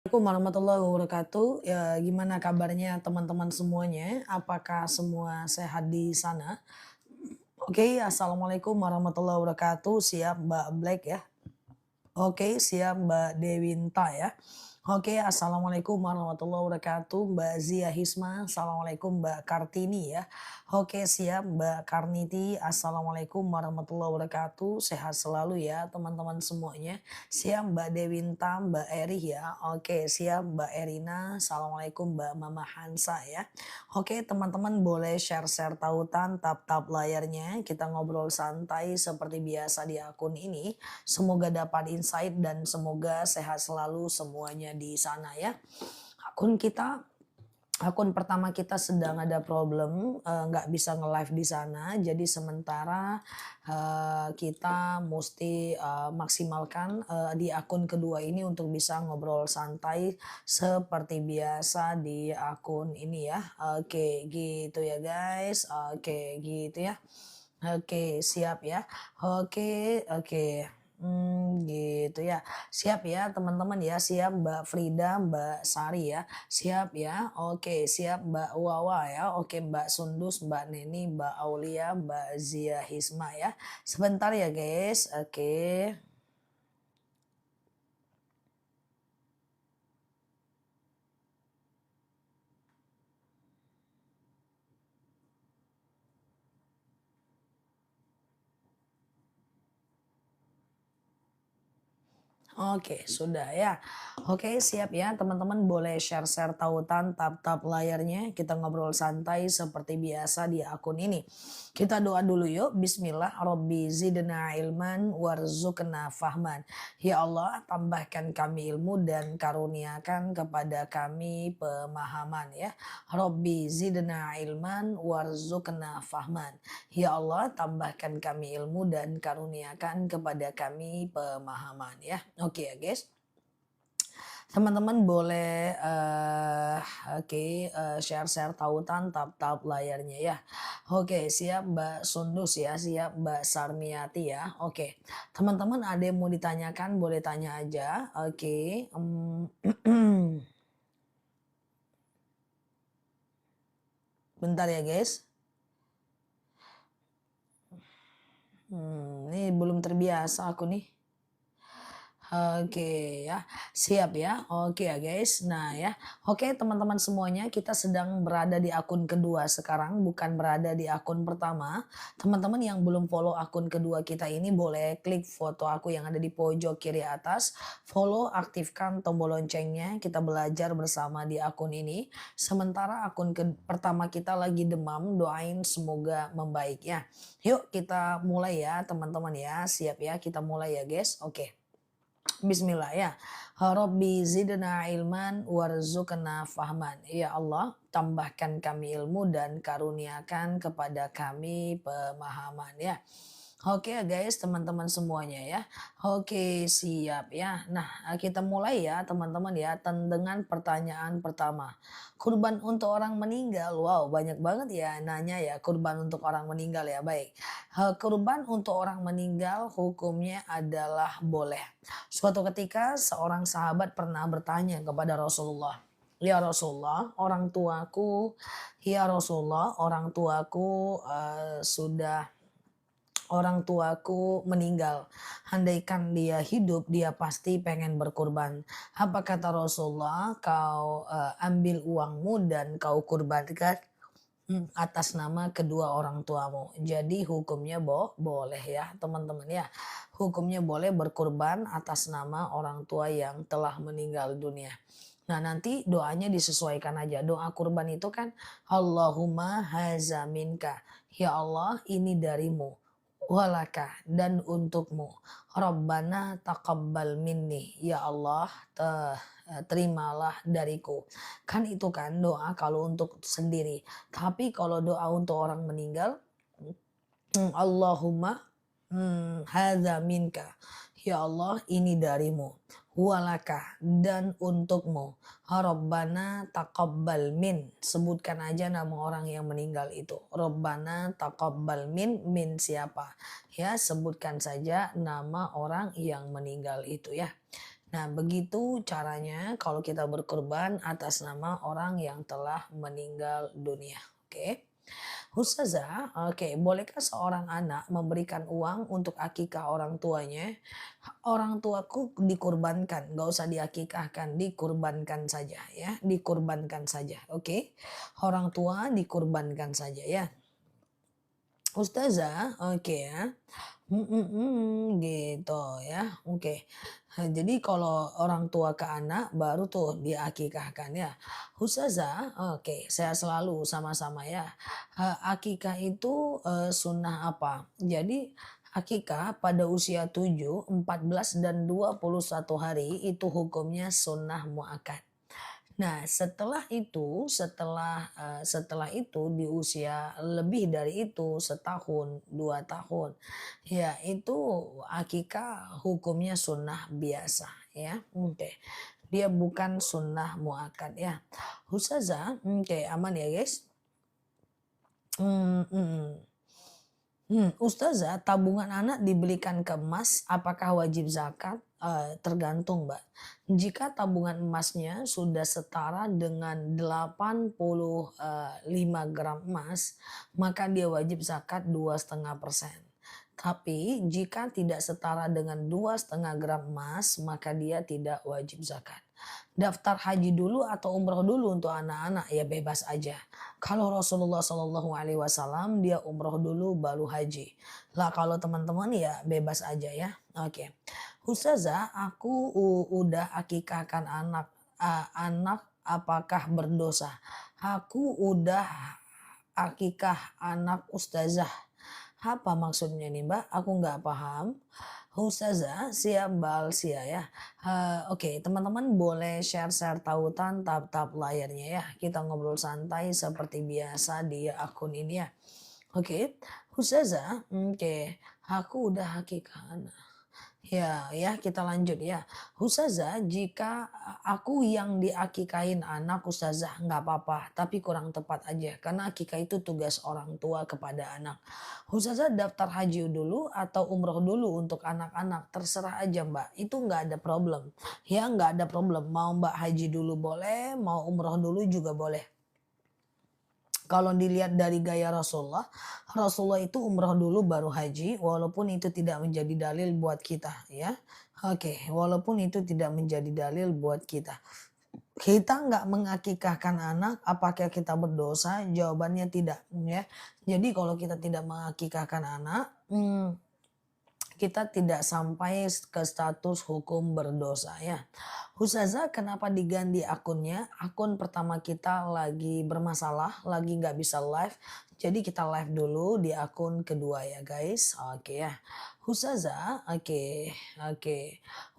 Assalamualaikum warahmatullahi wabarakatuh. Ya, gimana kabarnya teman-teman semuanya? Apakah semua sehat di sana? Oke, assalamualaikum warahmatullahi wabarakatuh. Siap, Mbak Black ya? Oke, siap Mbak Dewinta ya. Oke, assalamualaikum warahmatullahi wabarakatuh. Mbak Zia Hisma, assalamualaikum Mbak Kartini ya. Oke, siap Mbak Karniti, assalamualaikum warahmatullahi wabarakatuh. Sehat selalu ya teman-teman semuanya. Siap Mbak Dewinta, Mbak Eri ya. Oke, siap Mbak Erina, assalamualaikum Mbak Mama Hansa ya. Oke, teman-teman boleh share-share tautan, tap-tap layarnya. Kita ngobrol santai seperti biasa di akun ini. Semoga dapat insight dan semoga sehat selalu semuanya di sana ya. Akun kita Akun pertama kita sedang ada problem, nggak bisa nge-live di sana. Jadi sementara, kita musti, maksimalkan, di akun kedua ini untuk bisa ngobrol santai seperti biasa di akun ini ya. Oke gitu ya guys, oke gitu ya. Oke, siap ya. Oke oke. Gitu ya. Siap ya teman-teman ya, siap Mbak Frida, Mbak Sari ya. Siap ya. Oke, siap Mbak Wawa ya. Oke, Mbak Sundus, Mbak Neni, Mbak Aulia, Mbak Zia Hisma ya. Sebentar ya guys. Oke. Oke, sudah ya. Oke, siap ya. Teman-teman boleh share-share tautan, tap-tap layarnya. Kita ngobrol santai seperti biasa di akun ini. Kita doa dulu yuk. Bismillah. Robbi zidna ilman warzuqna fahman. Ya Allah, tambahkan kami ilmu dan karuniakan kepada kami pemahaman ya. Robbi zidna ilman warzuqna fahman. Ya Allah, tambahkan kami ilmu dan karuniakan kepada kami pemahaman ya. Oke ya guys. Teman-teman boleh share-share tautan tap-tap layarnya ya. Oke, siap Mbak Sundus ya, siap Mbak Sarmiati ya. Oke. Teman-teman ada yang mau ditanyakan boleh tanya aja. Oke. Bentar ya guys. Ini belum terbiasa aku nih. Oke ya, siap ya. Oke ya guys. Nah ya, oke teman-teman semuanya kita sedang berada di akun kedua sekarang, bukan berada di akun pertama. Teman-teman yang belum follow akun kedua kita ini boleh klik foto aku yang ada di pojok kiri atas. Follow, aktifkan tombol loncengnya, kita belajar bersama di akun ini. Sementara akun pertama kita lagi demam, doain semoga membaik ya. Yuk kita mulai ya teman-teman ya, siap ya kita mulai ya guys. Oke. Bismillah ya. Rabbi zidna ilman warzuqna fahman. Ya Allah, tambahkan kami ilmu dan karuniakan kepada kami pemahaman ya. Oke ya guys, teman-teman semuanya ya. Oke, siap ya. Nah, kita mulai ya teman-teman ya dengan pertanyaan pertama. Kurban untuk orang meninggal. Wow, banyak banget ya nanya ya kurban untuk orang meninggal ya. Baik. Kurban untuk orang meninggal hukumnya adalah boleh. Suatu ketika seorang sahabat pernah bertanya kepada Rasulullah, "Ya Rasulullah, orang tuaku orang tuaku meninggal. Andaikan dia hidup, dia pasti pengen berkurban. Apa kata Rasulullah? Kau ambil uangmu dan kau kurbankan atas nama kedua orang tuamu. Jadi hukumnya boleh ya teman-teman ya. Hukumnya boleh berkurban atas nama orang tua yang telah meninggal dunia. Nah nanti doanya disesuaikan aja. Doa kurban itu kan Allahumma haza minka. Ya Allah ini darimu. Walaka dan untukmu. Rabbana taqabbal minni. Ya Allah terimalah dariku. Kan itu kan doa kalau untuk sendiri. Tapi kalau doa untuk orang meninggal, Allahumma hadza minka. Ya Allah ini darimu. Walaka dan untukmu. Rabbana taqabbal min. Sebutkan aja nama orang yang meninggal itu. Rabbana taqabbal min siapa? Ya sebutkan saja nama orang yang meninggal itu ya. Nah, begitu caranya kalau kita berkurban atas nama orang yang telah meninggal dunia. Oke. Ustazah, oke, bolehkah seorang anak memberikan uang untuk akikah orang tuanya? Orang tuaku dikurbankan, nggak usah diakikahkan, dikurbankan saja ya, dikurbankan saja, oke? Orang tua dikurbankan saja ya. Ustazah, oke ya. Gitu ya, oke. Jadi kalau orang tua ke anak baru tuh diakikahkan ya. Ustazah, oke, saya selalu sama-sama ya. Akikah itu, sunnah apa? Jadi akikah pada usia 7, 14 dan 21 hari itu hukumnya sunnah muakkad. Nah, setelah itu di usia lebih dari itu, setahun, 2 tahun, ya itu akikah hukumnya sunnah biasa ya, oke. Dia bukan sunnah muakkad ya. Ustazah, oke, aman ya guys? Mhm. Ustazah, tabungan anak dibelikan ke emas, apakah wajib zakat? Tergantung, Mbak. Jika tabungan emasnya sudah setara dengan 85 gram emas, maka dia wajib zakat 2,5%. Tapi jika tidak setara dengan 2,5 gram emas, maka dia tidak wajib zakat. Daftar haji dulu atau umroh dulu untuk anak-anak ya bebas aja. Kalau Rasulullah Shallallahu Alaihi Wasallam dia umroh dulu baru haji. Lah kalau teman-teman ya bebas aja ya. Oke. Ustazah, aku udah akikahkan anak apakah berdosa? Aku udah akikah anak ustazah. Apa maksudnya nih Mbak? Aku nggak paham. Ustazah, siap Mbak Alsia ya. Oke, teman-teman boleh share-share tautan tap-tap layarnya ya. Kita ngobrol santai seperti biasa di akun ini ya. Oke, Ustazah, oke. Aku udah hakikat. Ya, ya kita lanjut ya. Ustazah, jika aku yang diakikahin anak Ustazah nggak apa-apa, tapi kurang tepat aja. Karena akikah itu tugas orang tua kepada anak. Ustazah daftar haji dulu atau umroh dulu untuk anak-anak, terserah aja Mbak. Itu nggak ada problem. Ya nggak ada problem. Mau Mbak haji dulu boleh, mau umroh dulu juga boleh. Kalau dilihat dari gaya Rasulullah, Rasulullah itu umrah dulu baru haji, walaupun itu tidak menjadi dalil buat kita ya. Oke, walaupun itu tidak menjadi dalil buat kita. Kita nggak mengakikahkan anak, apakah kita berdosa? Jawabannya tidak ya. Jadi kalau kita tidak mengakikahkan anak, kita tidak sampai ke status hukum berdosa ya. Ustazah kenapa diganti akunnya? Akun pertama kita lagi bermasalah, lagi nggak bisa live. Jadi kita live dulu di akun kedua ya guys. Oke ya. Ustazah, oke.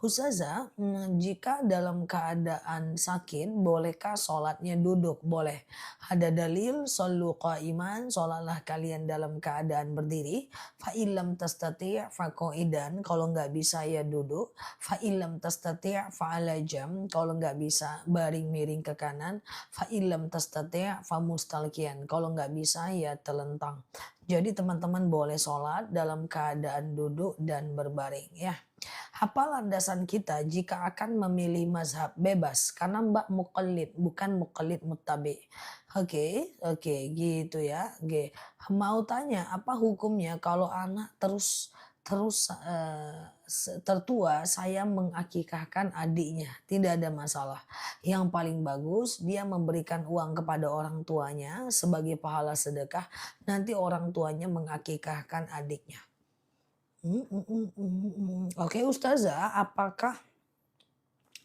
Ustazah, jika dalam keadaan sakit, bolehkah sholatnya duduk? Boleh. Ada dalil, shollu qa'iman, sholatlah kalian dalam keadaan berdiri. Fa illam tastati' fa qa'idan, kalau nggak bisa ya duduk. Fa illam tastati' fa ala jam, kalau nggak bisa baring miring ke kanan. Fa illam tastati' fa mustalqiyan, kalau nggak bisa ya telentang. Jadi teman-teman boleh sholat dalam keadaan duduk dan berbaring ya. Apa landasan kita jika akan memilih mazhab bebas? Karena Mbak muqallid, bukan muqallid muttabi. Oke, gitu ya. Oke. Mau tanya apa hukumnya kalau anak terus terus tertua saya mengakikahkan adiknya, tidak ada masalah. Yang paling bagus dia memberikan uang kepada orang tuanya sebagai pahala sedekah, nanti orang tuanya mengakikahkan adiknya. Oke Ustazah, apakah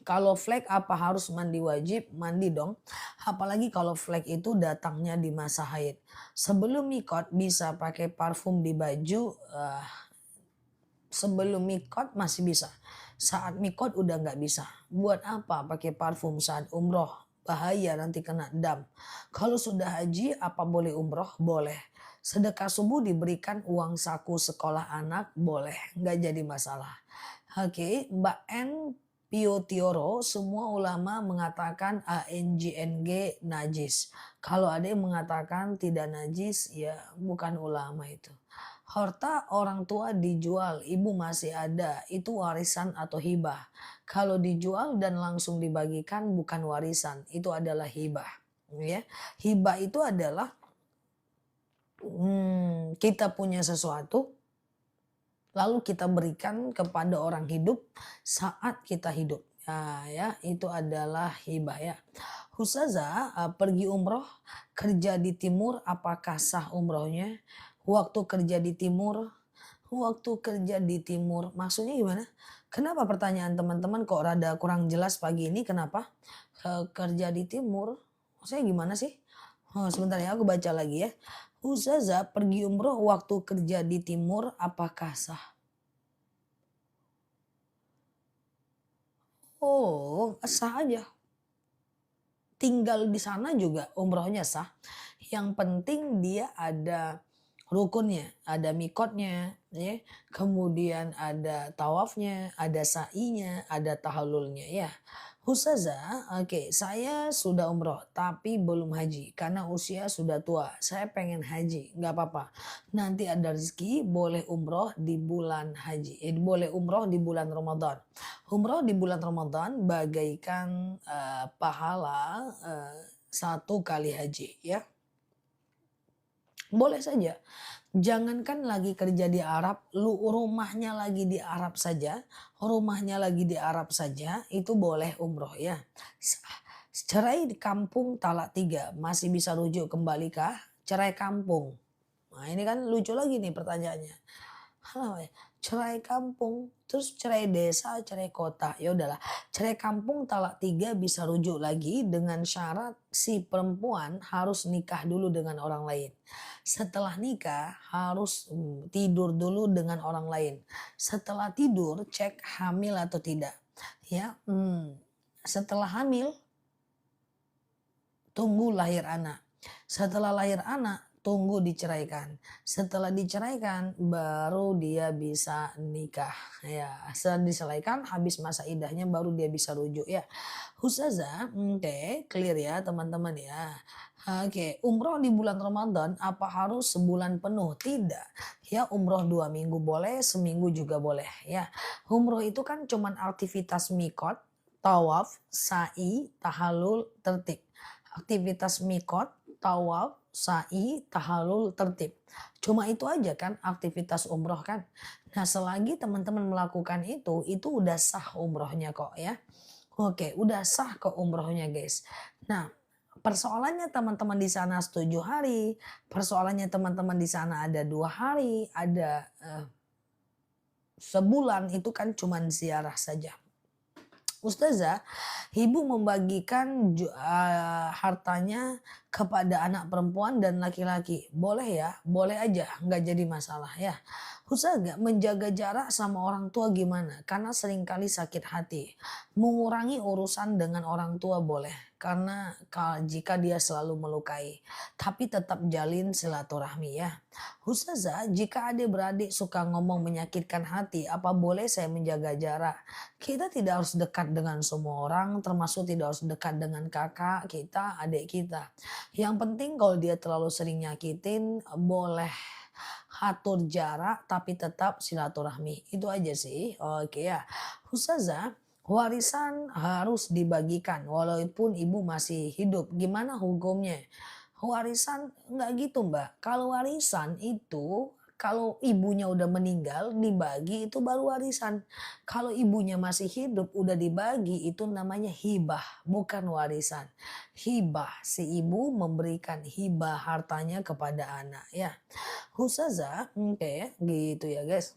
kalau flek apa harus mandi wajib? Mandi dong. Apalagi kalau flek itu datangnya di masa haid. Sebelum mikot bisa pakai parfum di baju. Sebelum mikot masih bisa. Saat mikot udah nggak bisa. Buat apa pakai parfum saat umroh? Bahaya nanti kena dam. Kalau sudah haji apa boleh umroh? Boleh. Sedekah subuh diberikan uang saku sekolah anak? Boleh. Nggak jadi masalah. Oke, Mbak N. Pio Tioro, semua ulama mengatakan ANJNG najis. Kalau ada yang mengatakan tidak najis, ya bukan ulama itu. Harta orang tua dijual, ibu masih ada, itu warisan atau hibah. Kalau dijual dan langsung dibagikan bukan warisan, itu adalah hibah. Ya, hibah itu adalah kita punya sesuatu lalu kita berikan kepada orang hidup saat kita hidup. Nah, ya, itu adalah hibah ya. Husaza pergi umroh, kerja di timur, apakah sah umrohnya? Waktu kerja di timur, waktu kerja di timur, maksudnya gimana? Kenapa pertanyaan teman-teman kok rada kurang jelas pagi ini? Kenapa? Kerja di timur, maksudnya gimana sih? Oh, sebentar ya, aku baca lagi ya. Huzaza pergi umroh waktu kerja di timur, apakah sah? Oh, sah aja. Tinggal di sana juga umrohnya sah. Yang penting dia ada rukunnya, ada mikotnya, ya. Kemudian ada tawafnya, ada sa'inya, ada tahallulnya ya. Ustazah, oke, saya sudah umroh tapi belum haji karena usia sudah tua. Saya pengen haji, nggak apa-apa. Nanti ada rezeki boleh umroh di bulan haji, boleh umroh di bulan Ramadan. Umroh di bulan Ramadan bagaikan pahala satu kali haji ya. Boleh saja. Jangankan lagi kerja di Arab, rumahnya lagi di Arab saja, rumahnya lagi di Arab saja, itu boleh umroh ya. Cerai di kampung talak 3, masih bisa rujuk kembali kah? Cerai kampung. Nah ini kan lucu lagi nih pertanyaannya. Halo, cerai kampung, terus cerai desa, cerai kota. Ya udahlah, cerai kampung talak 3 bisa rujuk lagi dengan syarat si perempuan harus nikah dulu dengan orang lain. Setelah nikah harus tidur dulu dengan orang lain. Setelah tidur cek hamil atau tidak. Ya, setelah hamil tunggu lahir anak. Setelah lahir anak, tunggu diceraikan. Setelah diceraikan, baru dia bisa nikah. Ya, setelah diceraikan, habis masa idahnya, baru dia bisa rujuk ya. Ustazah, oke, clear ya teman-teman ya. Oke, umroh di bulan Ramadan apa harus sebulan penuh? Tidak. Ya, umroh 2 minggu boleh, seminggu juga boleh ya. Umroh itu kan cuman aktivitas mikot, tawaf, sa'i, tahallul, tertib. Aktivitas mikot, tawaf, sa'i, tahallul, tertib. Cuma itu aja kan aktivitas umroh kan. Nah selagi teman-teman melakukan itu udah sah umrohnya kok ya. Oke, udah sah kok umrohnya guys. Nah persoalannya teman-teman di sana 7 hari, persoalannya teman-teman di sana ada 2 hari, ada sebulan itu kan cuman ziarah saja. Ustazah, ibu membagikan hartanya kepada anak perempuan dan laki-laki. Boleh ya? Boleh aja, nggak jadi masalah ya. Ustazah, menjaga jarak sama orang tua gimana? Karena seringkali sakit hati. Mengurangi urusan dengan orang tua boleh. Karena jika dia selalu melukai. Tapi tetap jalin silaturahmi ya. Ustazah, jika adik-beradik suka ngomong menyakitkan hati, apa boleh saya menjaga jarak? Kita tidak harus dekat dengan semua orang, termasuk tidak harus dekat dengan kakak kita, adik kita. Yang penting kalau dia terlalu sering nyakitin, boleh atur jarak tapi tetap silaturahmi. Itu aja sih. Oke ya. Ustazah, warisan harus dibagikan walaupun ibu masih hidup. Gimana hukumnya? Warisan nggak gitu Mbak. Kalau warisan itu kalau ibunya udah meninggal dibagi itu baru warisan. Kalau ibunya masih hidup udah dibagi itu namanya hibah, bukan warisan. Hibah, si ibu memberikan hibah hartanya kepada anak ya. Ustazah, oke gitu ya guys.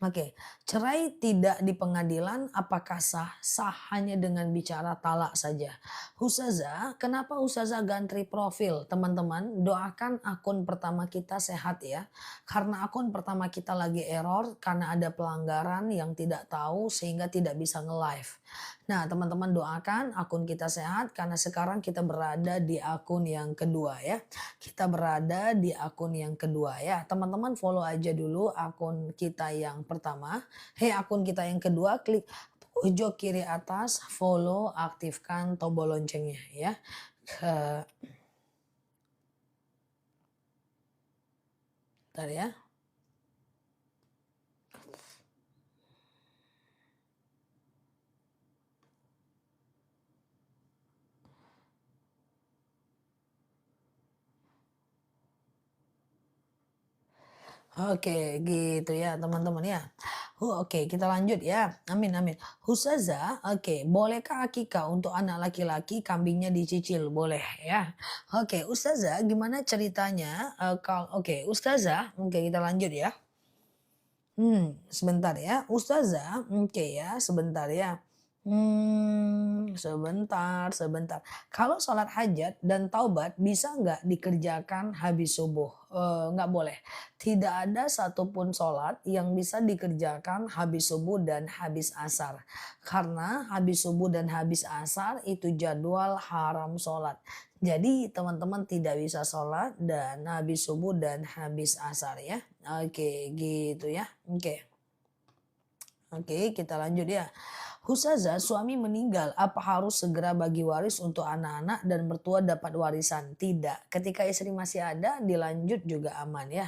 Oke, cerai tidak di pengadilan apakah sah? Sah hanya dengan bicara talak saja. Ustazah, kenapa Ustazah ganti profil? Teman-teman, doakan akun pertama kita sehat ya. Karena akun pertama kita lagi error karena ada pelanggaran yang tidak tahu sehingga tidak bisa nge-live. Nah, teman-teman doakan akun kita sehat karena sekarang kita berada di akun yang kedua ya. Kita berada di akun yang kedua ya. Teman-teman follow aja dulu akun kita yang pertama. Akun kita yang kedua klik pojok kiri atas, follow, aktifkan tombol loncengnya ya. Bentar ya. Oke, gitu ya teman-teman ya. Oke, kita lanjut ya. Amin amin. Ustazah, oke, bolehkah akikah untuk anak laki-laki kambingnya dicicil? Boleh ya. Oke, Ustazah, gimana ceritanya? Oke, Ustazah, oke kita lanjut ya. Sebentar ya. Ustazah, oke ya, sebentar ya. Sebentar. Kalau sholat hajat dan taubat bisa nggak dikerjakan habis subuh? Nggak boleh. Tidak ada satupun sholat yang bisa dikerjakan habis subuh dan habis asar. Karena habis subuh dan habis asar itu jadwal haram sholat. Jadi teman-teman tidak bisa sholat dan habis subuh dan habis asar ya. Oke, gitu ya. Oke, kita lanjut ya. Ustazah, suami meninggal, apa harus segera bagi waris untuk anak-anak dan mertua dapat warisan? Tidak. Ketika istri masih ada, dilanjut juga aman ya.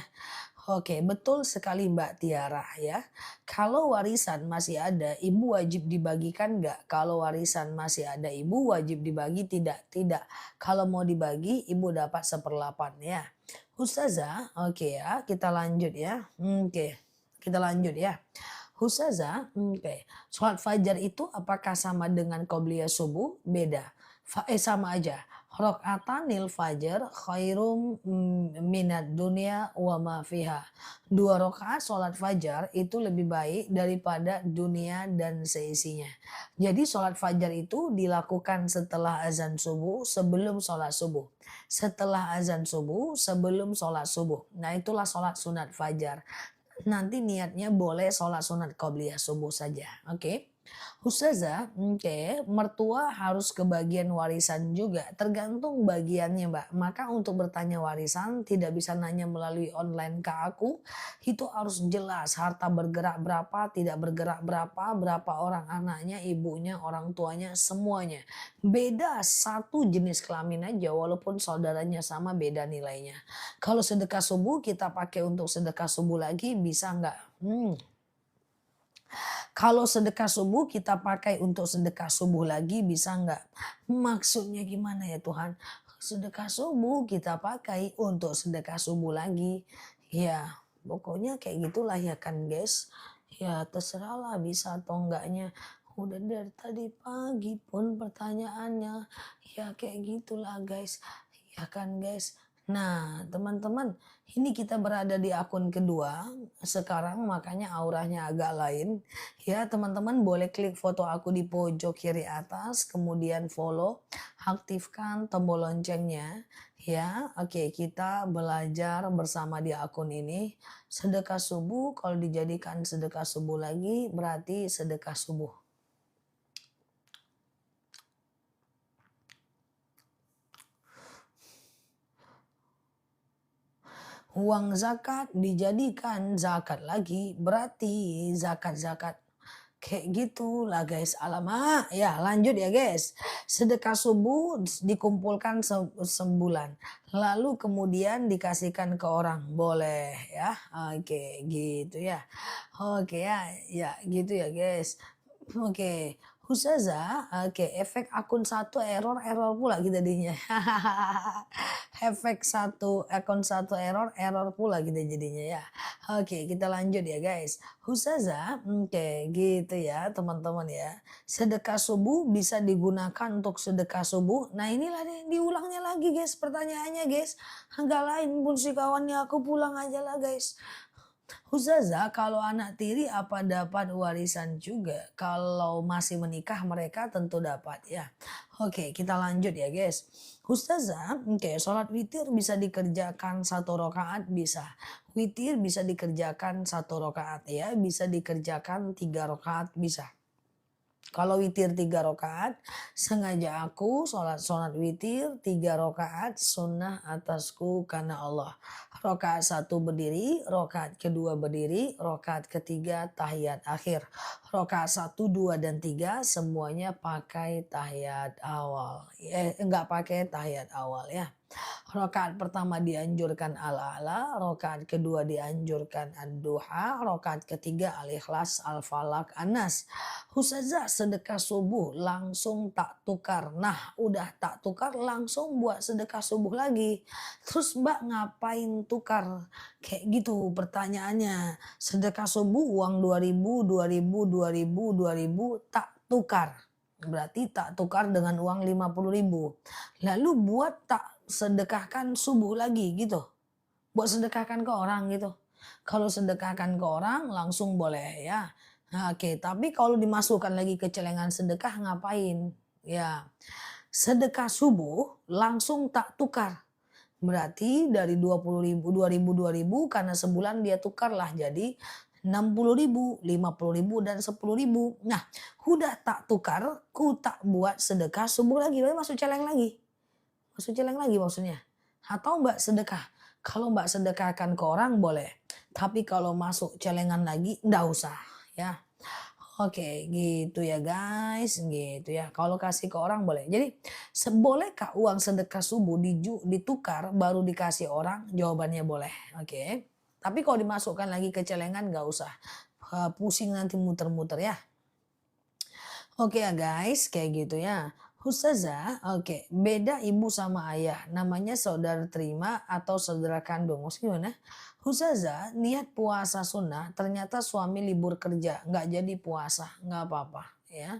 Oke, betul sekali Mbak Tiara ya. Kalau warisan masih ada, ibu wajib dibagikan nggak? Kalau warisan masih ada, ibu wajib dibagi tidak? Tidak. Kalau mau dibagi, ibu dapat seperlapan ya. Ustazah, oke ya, kita lanjut ya. Oke, kita lanjut ya. Ustazah, oke. Sholat fajar itu apakah sama dengan qobliyah subuh? Beda. Sama aja. Rokaatanil fajar khairum minat dunia wa ma fiha. 2 rakaat sholat fajar itu lebih baik daripada dunia dan seisinya. Jadi sholat fajar itu dilakukan setelah azan subuh sebelum sholat subuh. Setelah azan subuh sebelum sholat subuh. Nah itulah sholat sunat fajar. Nanti niatnya boleh sholat sunat qobliyah subuh saja, oke? Ustazah, oke, mertua harus kebagian warisan juga, tergantung bagiannya Mbak. Maka untuk bertanya warisan tidak bisa nanya melalui online ke aku, itu harus jelas harta bergerak berapa, tidak bergerak berapa, berapa orang anaknya, ibunya, orang tuanya, semuanya. Beda satu jenis kelamin aja walaupun saudaranya sama beda nilainya. Kalau sedekah subuh kita pakai untuk sedekah subuh lagi bisa nggak? Kalau sedekah subuh kita pakai untuk sedekah subuh lagi bisa nggak? Maksudnya gimana ya Tuhan? Sedekah subuh kita pakai untuk sedekah subuh lagi. Ya pokoknya kayak gitulah ya kan guys. Ya terserahlah bisa atau enggaknya. Udah dari tadi pagi pun pertanyaannya. Ya kayak gitulah guys. Ya kan guys. Nah teman-teman ini kita berada di akun kedua sekarang makanya auranya agak lain. Ya, teman-teman boleh klik foto aku di pojok kiri atas, kemudian follow, aktifkan tombol loncengnya. Ya, oke, kita belajar bersama di akun ini. Sedekah subuh, kalau dijadikan sedekah subuh lagi, berarti sedekah subuh. Uang zakat dijadikan zakat lagi, berarti zakat-zakat. Kayak gitulah guys, alamak. Ya lanjut ya guys. Sedekah subuh dikumpulkan sebulan. Lalu kemudian dikasihkan ke orang. Boleh ya. Oke gitu ya. Oke ya. Ya gitu ya guys. Oke. Ustazah, oke, efek akun satu error, error pula kita jadinya. Efek akun satu error, error pula kita jadinya ya. Oke, kita lanjut ya guys. Ustazah, oke gitu ya teman-teman ya. Sedekah subuh bisa digunakan untuk sedekah subuh. Nah inilah nih diulangnya lagi guys pertanyaannya guys. Enggak lain pun si kawannya aku pulang aja lah guys. Ustazah, kalau anak tiri apa dapat warisan juga? Kalau masih menikah mereka tentu dapat ya. Oke, kita lanjut ya guys. Ustazah, oke, sholat witir bisa dikerjakan 1 rakaat bisa. Witir bisa dikerjakan 1 rakaat ya, bisa dikerjakan 3 rakaat bisa. Kalau witir 3 rakaat, sengaja aku sholat witir 3 rakaat sunnah atasku karena Allah. Rakaat 1 berdiri, rakaat kedua berdiri, rakaat ketiga tahiyat akhir. Rakaat 1, 2, dan 3 semuanya pakai tahiyat awal. Enggak pakai tahiyat awal ya. Rakaat pertama dianjurkan al-a'la, rakaat kedua dianjurkan ad-duha, rakaat ketiga al-ikhlas, al-falak, an-nas. Ustazah sedekah subuh langsung tak tukar. Nah udah tak tukar langsung buat sedekah subuh lagi. Terus Mbak ngapain tukar? Kayak gitu pertanyaannya. Sedekah subuh uang 2.000, 2.000, 2.000, 2.000 tak tukar. Berarti tak tukar dengan uang 50.000. Lalu buat tak sedekahkan subuh lagi gitu. Buat sedekahkan ke orang gitu. Kalau sedekahkan ke orang langsung boleh ya. Nah, oke, tapi kalau dimasukkan lagi ke celengan sedekah ngapain? Ya, sedekah subuh langsung tak tukar. Berarti dari 20.000, 2.000, 2.000 karena sebulan dia tukarlah jadi 60.000, 50.000 dan 10.000. Nah, udah tak tukar, ku tak buat sedekah subuh lagi, berarti masuk celeng lagi. Masuk celeng lagi maksudnya. Atau Mbak sedekah. Kalau Mbak sedekahkan ke orang boleh. Tapi kalau masuk celengan lagi ndak usah ya. Oke gitu ya guys, gitu ya. Kalau kasih ke orang boleh. Jadi bolehkah uang sedekah subuh ditukar baru dikasih orang? Jawabannya boleh. Oke. Tapi kalau dimasukkan lagi ke celengan nggak usah. Pusing nanti muter-muter ya. Oke ya guys, kayak gitu ya. Ustazah, oke, beda ibu sama ayah, namanya saudara terima atau saudara kandung, maksudnya gimana? Ustazah, niat puasa sunnah, ternyata suami libur kerja, nggak jadi puasa, nggak apa-apa ya.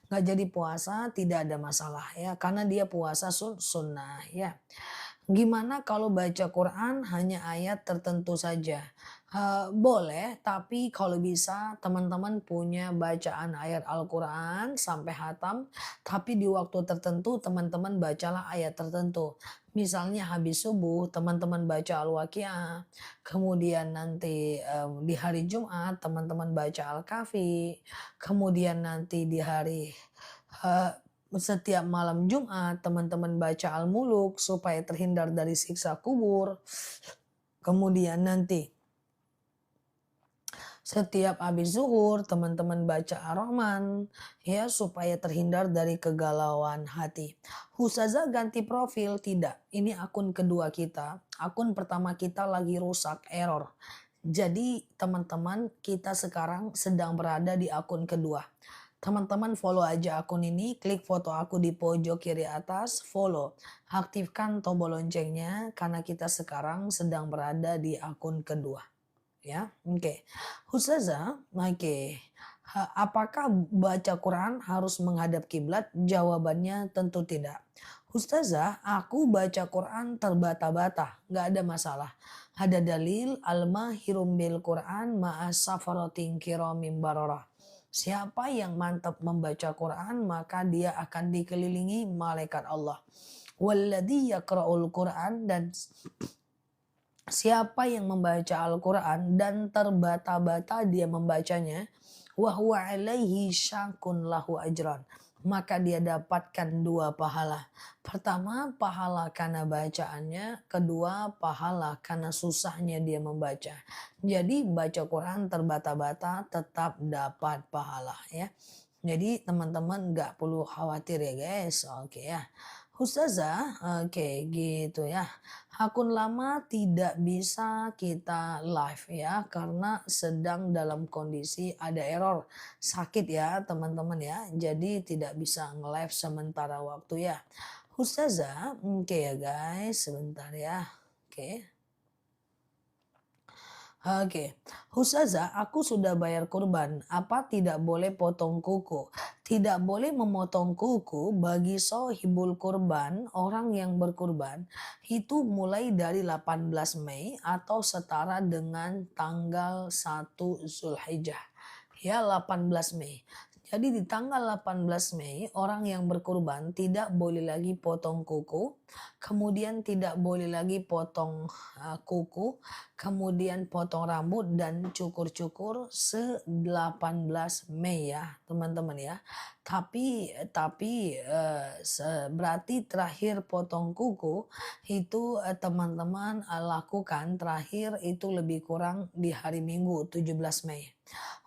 Nggak jadi puasa, tidak ada masalah ya, karena dia puasa sunnah ya. Gimana kalau baca Quran hanya ayat tertentu saja? Boleh, tapi kalau bisa teman-teman punya bacaan ayat Al-Quran sampai hatam, tapi di waktu tertentu teman-teman bacalah ayat tertentu. Misalnya habis subuh teman-teman baca Al-Waqiah, kemudian nanti di hari Jumat teman-teman baca Al-Kahfi, kemudian nanti di hari eh, setiap malam Jumat teman-teman baca Al-Muluk supaya terhindar dari siksa kubur. Kemudian nanti setiap habis zuhur teman-teman baca Ar-Rahman ya supaya terhindar dari kegalauan hati. Ustazah ganti profil tidak. Ini akun kedua kita. Akun pertama kita lagi rusak, error. Jadi teman-teman kita sekarang sedang berada di akun kedua. Teman-teman follow aja akun ini, klik foto aku di pojok kiri atas, follow. Aktifkan tombol loncengnya karena kita sekarang sedang berada di akun kedua. Ya, oke. Ustazah, oke. Apakah baca Quran harus menghadap kiblat? Jawabannya tentu tidak. Ustazah, aku baca Quran terbata-bata, nggak ada masalah. Ada dalil al-mahirum bil Quran ma'as safaratin kiramim bararah. Siapa yang mantap membaca Quran maka dia akan dikelilingi malaikat Allah. Walladzi yaqra'ul Quran dan siapa yang membaca Al-Quran dan terbata-bata dia membacanya, wahwa alaihi syakun lahu ajran. Maka dia dapatkan dua pahala. Pertama, pahala karena bacaannya. Kedua, pahala karena susahnya dia membaca. Jadi baca Quran terbata-bata tetap dapat pahala ya. Jadi teman-teman nggak perlu khawatir ya guys. Oke ya. Ustazah, oke gitu ya. Akun lama tidak bisa kita live ya karena sedang dalam kondisi ada error sakit ya teman-teman ya. Jadi tidak bisa nge-live sementara waktu ya. Ustazah, oke ya guys, sebentar ya. Oke. Oke, Ustazah, aku sudah bayar kurban. Apa tidak boleh potong kuku? Tidak boleh memotong kuku bagi sohibul kurban, orang yang berkurban, itu mulai dari 18 Mei atau setara dengan tanggal 1 Zulhijjah. Ya, 18 Mei. Jadi di tanggal 18 Mei orang yang berkurban tidak boleh lagi potong kuku, kemudian tidak boleh lagi potong kuku, kemudian potong rambut dan cukur-cukur se-18 Mei ya teman-teman ya. Tapi berarti terakhir potong kuku itu teman-teman lakukan terakhir itu lebih kurang di hari Minggu 17 Mei.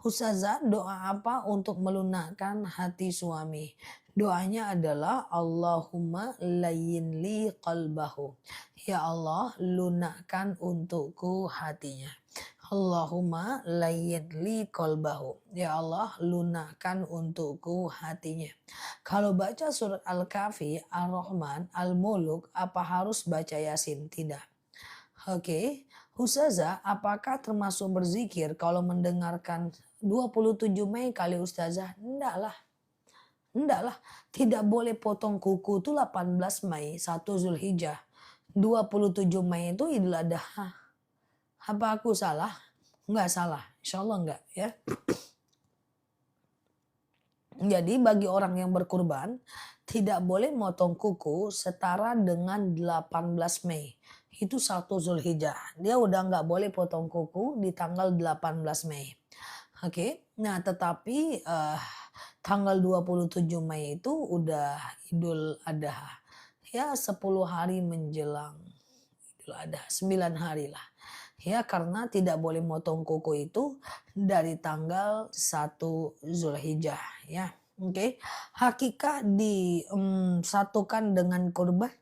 Ustazah, doa apa untuk melunakkan hati suami? Doanya adalah Allahumma layyin li qalbahu. Ya Allah, lunakkan untukku hatinya. Allahumma layyin li qalbahu. Ya Allah, lunakkan untukku hatinya. Kalau baca surat Al-Kahfi, Ar-Rahman, Al-Muluk, apa harus baca Yasin? Tidak. Oke. Ustazah, apakah termasuk berzikir kalau mendengarkan 27 Mei kali Ustazah? Enggak lah. Tidak boleh potong kuku itu 18 Mei, 1 Zulhijjah. 27 Mei itu Idul Adha. Apa aku salah? Enggak salah. Insya Allah enggak ya. Jadi bagi orang yang berkurban tidak boleh motong kuku setara dengan 18 Mei. Itu 1 Zulhijjah. Dia udah nggak boleh potong kuku di tanggal 18 Mei. Oke. Nah, tetapi tanggal 27 Mei itu udah Idul Adha. Ya 10 hari menjelang Idul Adha, 9 hari lah. Ya karena tidak boleh motong kuku itu dari tanggal 1 Zulhijjah ya. Oke. Hakikah disatukan dengan kurban?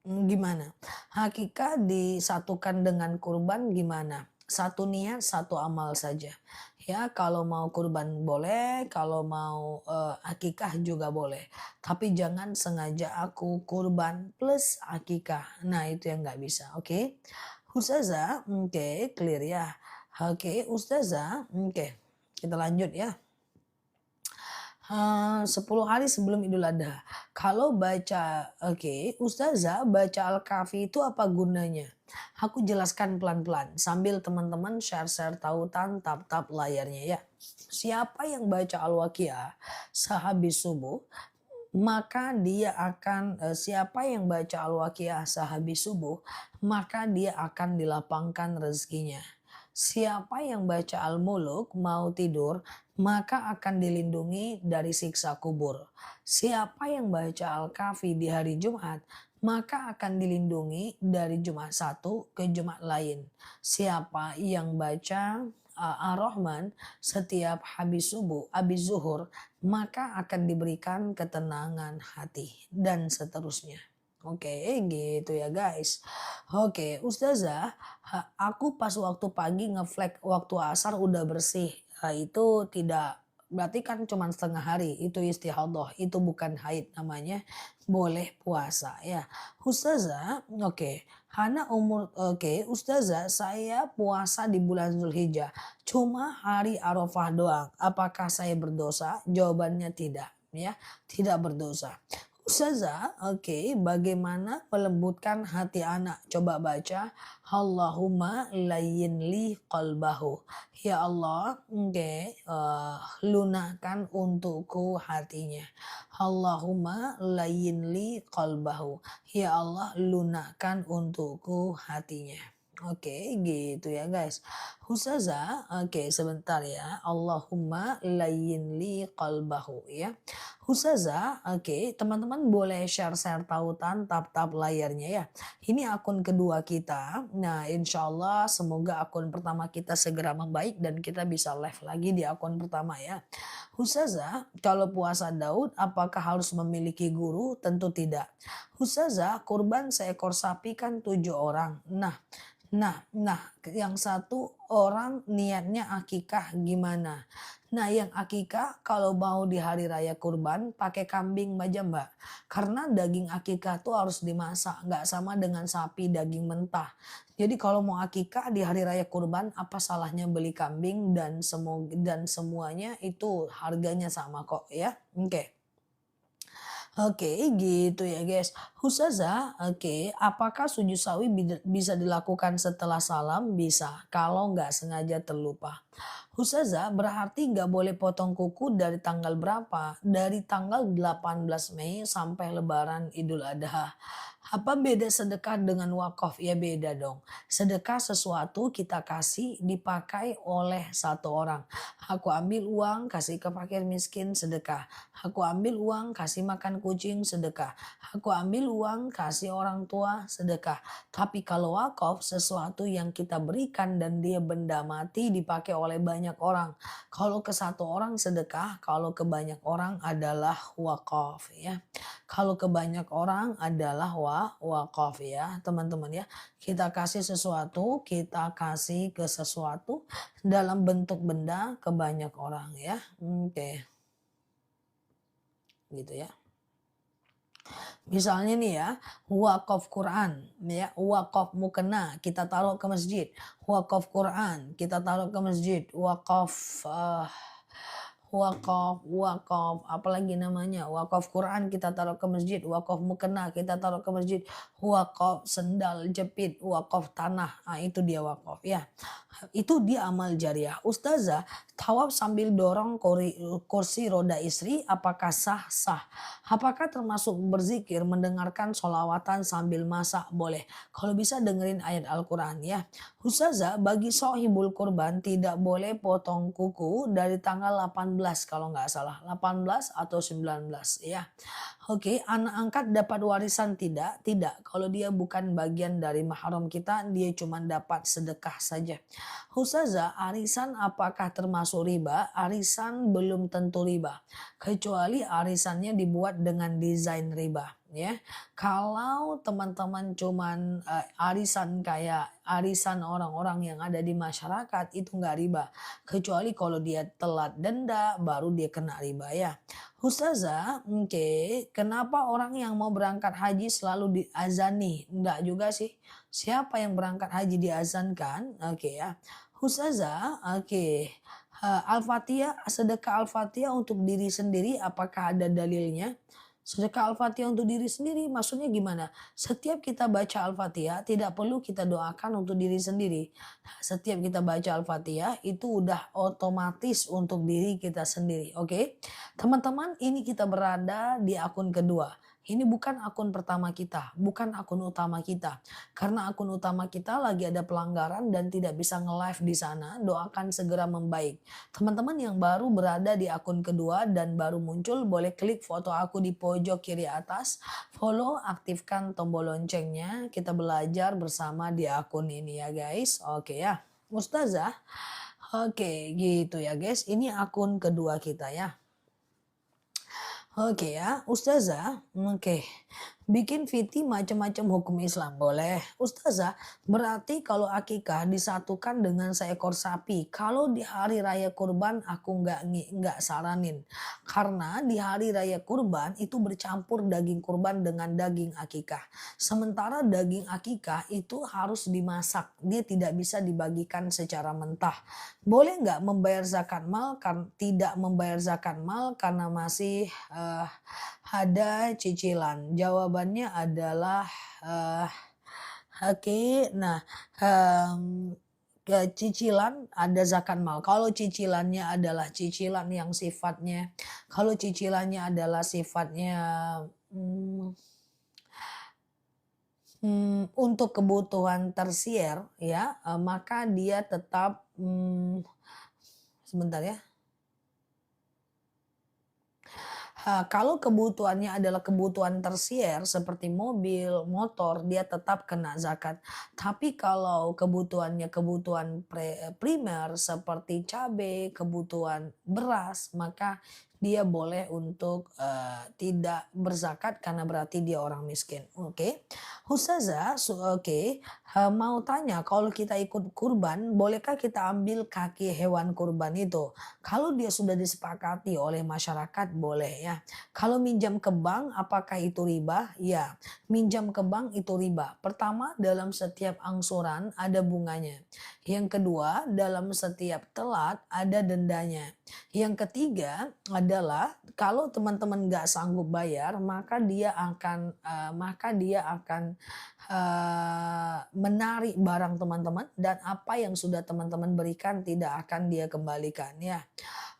Gimana? Hakikah disatukan dengan kurban gimana? Satu niat, satu amal saja. Ya, kalau mau kurban boleh, kalau mau akikah juga boleh. Tapi jangan sengaja aku kurban plus akikah. Nah, itu yang nggak bisa, oke? Ustazah, oke, clear ya. Oke, Ustazah, oke. Kita lanjut ya. 10 hari sebelum Idul Adha. Kalau baca, oke, Ustazah baca Al-Kahfi itu apa gunanya? Aku jelaskan pelan-pelan sambil teman-teman share-share tautan tap-tap layarnya ya. Siapa yang baca Al-Waqiah sehabis subuh, maka dia akan siapa yang baca Al-Waqiah sehabis subuh, maka dia akan dilapangkan rezekinya. Siapa yang baca Al-Muluk mau tidur, maka akan dilindungi dari siksa kubur. Siapa yang baca Al-Kahfi di hari Jumat, maka akan dilindungi dari Jumat satu ke Jumat lain. Siapa yang baca Ar-Rahman setiap habis subuh, habis zuhur, maka akan diberikan ketenangan hati dan seterusnya. Oke, gitu ya guys. Oke, Ustazah, aku pas waktu pagi ngeflag waktu asar udah bersih. Itu tidak berarti kan cuma setengah hari. Itu istihadah, itu bukan haid namanya. Boleh puasa ya. Ustazah, oke. Oke, Ustazah, saya puasa di bulan Zulhijjah. Cuma hari Arafah doang. Apakah saya berdosa? Jawabannya tidak ya, tidak berdosa. Ustazah, oke, bagaimana melembutkan hati anak? Coba baca, Allahumma layyin li qalbahu. Ya Allah, oke, lunakkan untukku hatinya. Allahumma layyin li qalbahu. Ya Allah, lunakkan untukku hatinya. Oke, gitu ya guys. Ustazah, oke sebentar ya. Allahumma layyin li qalbahu ya. Ustazah, oke, teman-teman boleh share-share tautan tap-tap layarnya ya. Ini akun kedua kita. Nah, insya Allah semoga akun pertama kita segera membaik dan kita bisa live lagi di akun pertama ya. Ustazah, kalau puasa Daud apakah harus memiliki guru? Tentu tidak. Ustazah, kurban seekor sapi kan 7 orang. Nah, yang satu orang niatnya akikah gimana? Nah, yang akikah kalau mau di hari raya kurban pakai kambing aja mbak. Karena daging akikah tuh harus dimasak, nggak sama dengan sapi daging mentah. Jadi kalau mau akikah di hari raya kurban apa salahnya beli kambing dan semuanya itu harganya sama kok ya. Oke. Oke, gitu ya guys. Ustazah, oke, apakah sujud sawi bisa dilakukan setelah salam? Bisa, kalau nggak sengaja terlupa. Ustazah, berarti nggak boleh potong kuku dari tanggal berapa? Dari tanggal 18 Mei sampai Lebaran Idul Adha. Apa beda sedekah dengan wakaf? Ya beda dong. Sedekah sesuatu kita kasih dipakai oleh satu orang. Aku ambil uang kasih ke fakir miskin sedekah. Aku ambil uang kasih makan kucing sedekah. Aku ambil uang kasih orang tua sedekah. Tapi kalau wakaf sesuatu yang kita berikan dan dia benda mati dipakai oleh banyak orang. Kalau ke satu orang sedekah, kalau ke banyak orang adalah wakaf ya. Kalau ke banyak orang adalah wakaf ya teman-teman ya. Kita kasih sesuatu, kita kasih ke sesuatu dalam bentuk benda ke banyak orang ya. Oke, gitu ya. Misalnya nih ya, wakaf Quran ya, wakaf mukena kita taruh ke masjid, wakaf Quran kita taruh ke masjid, wakaf wakaf, apalagi namanya, wakaf Quran kita taruh ke masjid, wakaf mukena kita taruh ke masjid, wakaf sendal jepit, wakaf tanah, nah, itu dia wakaf ya. Itu dia amal jariah. Ustazah, tawaf sambil dorong kursi roda istri, apakah sah? Sah. Apakah termasuk berzikir, mendengarkan sholawatan sambil masak? Boleh. Kalau bisa dengerin ayat Al-Quran ya. Ustazah, bagi sohibul kurban tidak boleh potong kuku dari tanggal 18 kalau nggak salah. 18 atau 19 ya. Oke, anak angkat dapat warisan tidak? Tidak. Kalau dia bukan bagian dari mahram kita, dia cuma dapat sedekah saja. Ustazah, arisan apakah termasuk riba? Arisan belum tentu riba. Kecuali arisannya dibuat dengan desain riba. Ya, kalau teman-teman cuman arisan kayak arisan orang-orang yang ada di masyarakat itu nggak riba. Kecuali kalau dia telat denda baru dia kena riba ya. Ustazah, oke, kenapa orang yang mau berangkat haji selalu diazani? Enggak juga sih. Siapa yang berangkat haji diazankan? Oke ya. Ustazah, oke. Al-Fatihah, sedekah Al-Fatihah untuk diri sendiri apakah ada dalilnya? Sedekah Al-Fatihah untuk diri sendiri maksudnya gimana? Setiap kita baca Al-Fatihah tidak perlu kita doakan untuk diri sendiri. Setiap kita baca Al-Fatihah itu udah otomatis untuk diri kita sendiri. Oke. Teman-teman, ini kita berada di akun kedua. Ini bukan akun pertama kita, bukan akun utama kita. Karena akun utama kita lagi ada pelanggaran dan tidak bisa nge-live di sana, doakan segera membaik. Teman-teman yang baru berada di akun kedua dan baru muncul boleh klik foto aku di pojok kiri atas, follow, aktifkan tombol loncengnya. Kita belajar bersama di akun ini ya guys. Oke ya. Ustazah. Oke, gitu ya guys. Ini akun kedua kita ya. Oke ya, Ustazah. Oke. Bikin VT macam-macam hukum Islam boleh. Ustazah, berarti kalau akikah disatukan dengan seekor sapi. Kalau di hari raya kurban aku nggak saranin. Karena di hari raya kurban itu bercampur daging kurban dengan daging akikah. Sementara daging akikah itu harus dimasak. Dia tidak bisa dibagikan secara mentah. Boleh nggak membayar zakat mal? Tidak membayar zakat mal karena masih ada cicilan. Jawabannya adalah eh, oke. Nah, cicilan ada zakat mal. Kalau cicilannya adalah cicilan yang sifatnya, kalau cicilannya adalah sifatnya hmm, untuk kebutuhan tersier ya, maka dia tetap sebentar ya. Kalau kebutuhannya adalah kebutuhan tersier seperti mobil, motor, dia tetap kena zakat. Tapi kalau kebutuhannya kebutuhan primer seperti cabai, kebutuhan beras, maka dia boleh untuk tidak berzakat karena berarti dia orang miskin. Oke. Ustazah, oke. Mau tanya kalau kita ikut kurban, bolehkah kita ambil kaki hewan kurban itu? Kalau dia sudah disepakati oleh masyarakat boleh ya. Kalau minjam ke bank apakah itu riba? Ya, minjam ke bank itu riba. Pertama, dalam setiap angsuran ada bunganya. Yang kedua, dalam setiap telat ada dendanya. Yang ketiga adalah kalau teman-teman nggak sanggup bayar, maka dia akan menarik barang teman-teman dan apa yang sudah teman-teman berikan tidak akan dia kembalikan ya.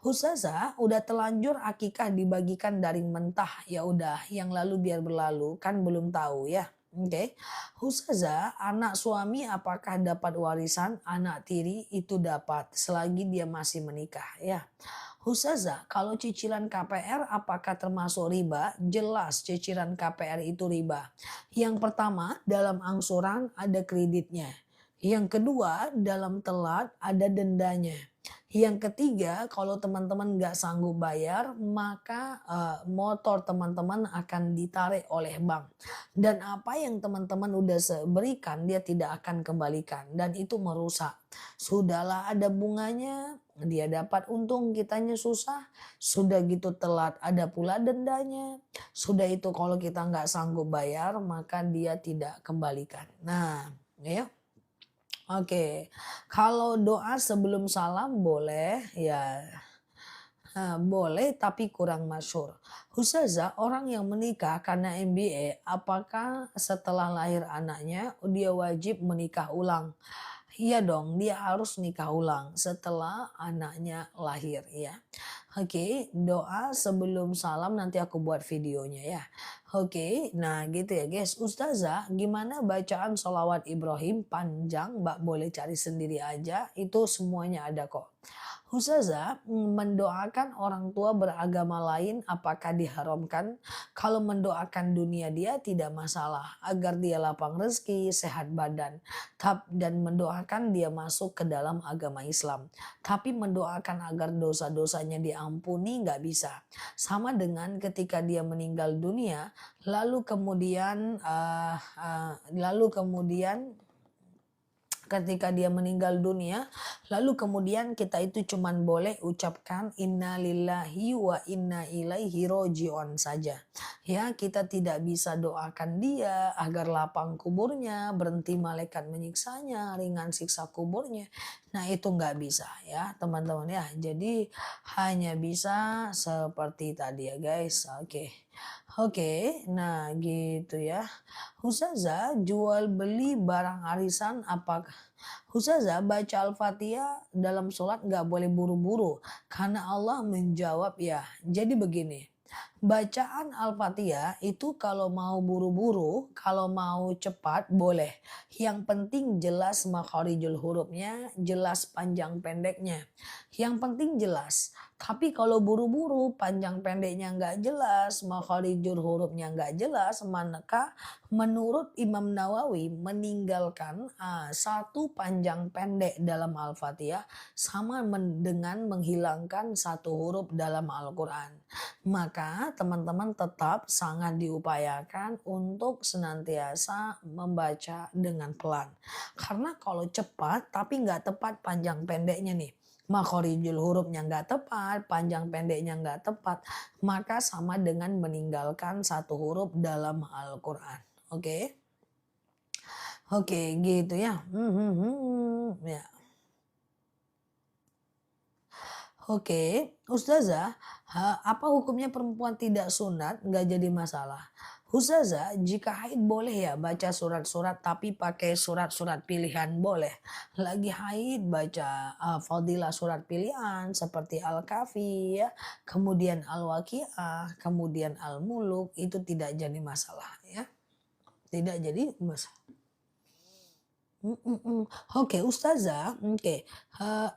Ustazah, udah telanjur akikah dibagikan daring mentah. Ya udah, yang lalu biar berlalu, kan belum tahu ya. Oke. Ustazah, anak suami apakah dapat warisan? Anak tiri itu dapat selagi dia masih menikah ya. Ustazah, kalau cicilan KPR apakah termasuk riba? Jelas cicilan KPR itu riba. Yang pertama, dalam angsuran ada kreditnya. Yang kedua, dalam telat ada dendanya. Yang ketiga, kalau teman-teman nggak sanggup bayar, maka motor teman-teman akan ditarik oleh bank. Dan apa yang teman-teman udah berikan, dia tidak akan kembalikan. Dan itu merusak. Sudahlah ada bunganya, dia dapat untung, kitanya susah. Sudah gitu telat, ada pula dendanya. Sudah itu kalau kita nggak sanggup bayar, maka dia tidak kembalikan. Nah, ya. Oke, kalau doa sebelum salam boleh ya, boleh tapi kurang masyhur. Ustazah, orang yang menikah karena MBA, apakah setelah lahir anaknya dia wajib menikah ulang? Iya dong, dia harus nikah ulang setelah anaknya lahir ya. Oke, doa sebelum salam nanti aku buat videonya ya. Oke, nah gitu ya guys. Ustazah, gimana bacaan sholawat Ibrahim panjang? Mbak boleh cari sendiri aja, itu semuanya ada kok. Ustazah, mendoakan orang tua beragama lain apakah diharamkan? Kalau mendoakan dunia dia tidak masalah, agar dia lapang rezeki, sehat badan. Dan mendoakan dia masuk ke dalam agama Islam. Tapi mendoakan agar dosa-dosanya diampuni nggak bisa. Sama dengan ketika dia meninggal dunia, lalu kemudian ketika dia meninggal dunia, lalu kemudian kita itu cuman boleh ucapkan inna lillahi wa inna ilaihi roji'un saja. Ya, kita tidak bisa doakan dia agar lapang kuburnya, berhenti malaikat menyiksanya, ringan siksa kuburnya. Nah, itu nggak bisa ya, teman-teman ya. Jadi hanya bisa seperti tadi ya, guys. Oke. Oke, nah gitu ya. Ustazah, jual beli barang arisan apakah Ustazah, baca Al-Fatihah dalam sholat nggak boleh buru-buru karena Allah menjawab ya. Jadi begini, bacaan Al-Fatihah itu kalau mau buru-buru, kalau mau cepat boleh. Yang penting jelas makharijul hurufnya, jelas panjang pendeknya. Yang penting jelas. Tapi kalau buru-buru, panjang pendeknya nggak jelas, makharijul hurufnya nggak jelas, maka menurut Imam Nawawi meninggalkan satu panjang pendek dalam Al-Fatihah sama dengan menghilangkan satu huruf dalam Al-Quran. Maka teman-teman tetap sangat diupayakan untuk senantiasa membaca dengan pelan. Karena kalau cepat tapi nggak tepat panjang pendeknya nih, makhorijul hurufnya nggak tepat, panjang pendeknya nggak tepat, maka sama dengan meninggalkan satu huruf dalam Al-Quran. Oke? Oke, gitu ya. Ya. Oke, Ustazah, apa hukumnya perempuan tidak sunat nggak jadi masalah? Ustazah, jika haid boleh ya baca surat-surat tapi pakai surat-surat pilihan boleh. Lagi haid baca fadilah surat pilihan seperti Al-Kafi ya, kemudian Al-Waqiah, kemudian Al-Muluk itu tidak jadi masalah ya. Tidak jadi masalah. Oke, Ustazah, oke,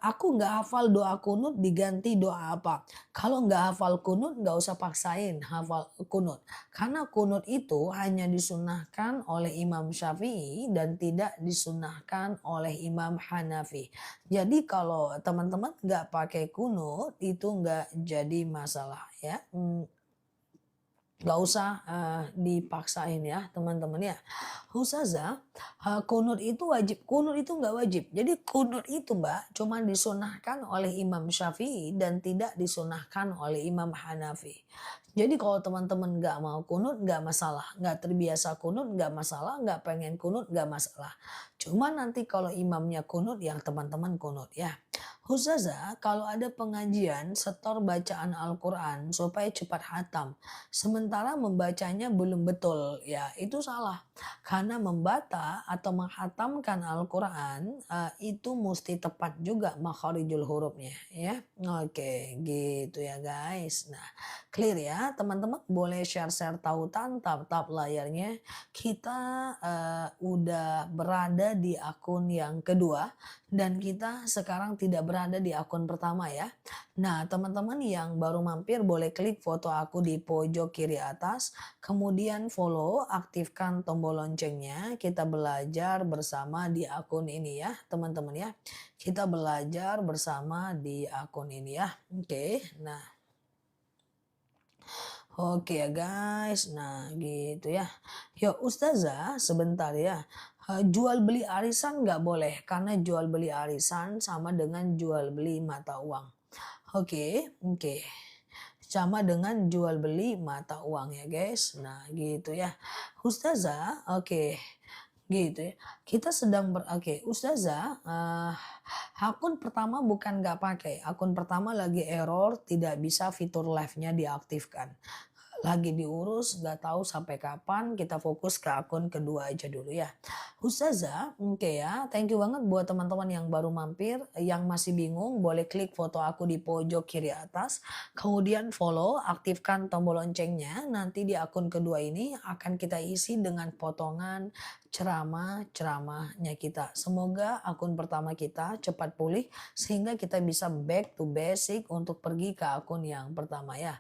aku nggak hafal doa kunut diganti doa apa? Kalau nggak hafal kunut nggak usah paksain hafal kunut. Karena kunut itu hanya disunahkan oleh Imam Syafi'i dan tidak disunahkan oleh Imam Hanafi. Jadi kalau teman-teman nggak pakai kunut itu nggak jadi masalah ya. Nggak usah dipaksain ya teman-teman ya. Ustazah, kunut itu wajib, kunut itu nggak wajib. Jadi kunut itu Mbak cuma disunahkan oleh Imam Syafi'i dan tidak disunahkan oleh Imam Hanafi. Jadi kalau teman-teman nggak mau kunut nggak masalah, nggak terbiasa kunut nggak masalah, nggak pengen kunut nggak masalah. Cuma nanti kalau imamnya kunut yang teman-teman kunut ya. Ustazah, kalau ada pengajian setor bacaan Al-Quran supaya cepat hatam, sementara membacanya belum betul, ya itu salah. Karena membaca atau menghatamkan Al-Quran itu mesti tepat juga makharijul hurufnya, ya. Oke, gitu ya guys. Nah, clear ya, teman-teman boleh share-share tautan, tap-tap layarnya. Kita udah berada di akun yang kedua dan kita sekarang tidak berada di akun pertama ya. Nah, teman-teman yang baru mampir boleh klik foto aku di pojok kiri atas, kemudian follow, aktifkan tombol loncengnya. Kita belajar bersama di akun ini ya, teman-teman ya. Kita belajar bersama di akun ini ya. Oke. Oke ya guys, nah gitu ya. Ya Ustazah sebentar ya, jual beli arisan nggak boleh karena jual beli arisan sama dengan jual beli mata uang. Oke, oke. Sama dengan jual beli mata uang ya guys. Nah gitu ya. Ustazah, oke. Gitu ya. Kita sedang oke, Ustazah, akun pertama bukan nggak pakai, akun pertama lagi error tidak bisa fitur live-nya diaktifkan. Lagi diurus, nggak tahu sampai kapan, kita fokus ke akun kedua aja dulu ya. Ustazah, oke ya, thank you banget buat teman-teman yang baru mampir, yang masih bingung boleh klik foto aku di pojok kiri atas, kemudian follow, aktifkan tombol loncengnya, nanti di akun kedua ini akan kita isi dengan potongan ceramah-ceramahnya kita. Semoga akun pertama kita cepat pulih sehingga kita bisa back to basic untuk pergi ke akun yang pertama ya.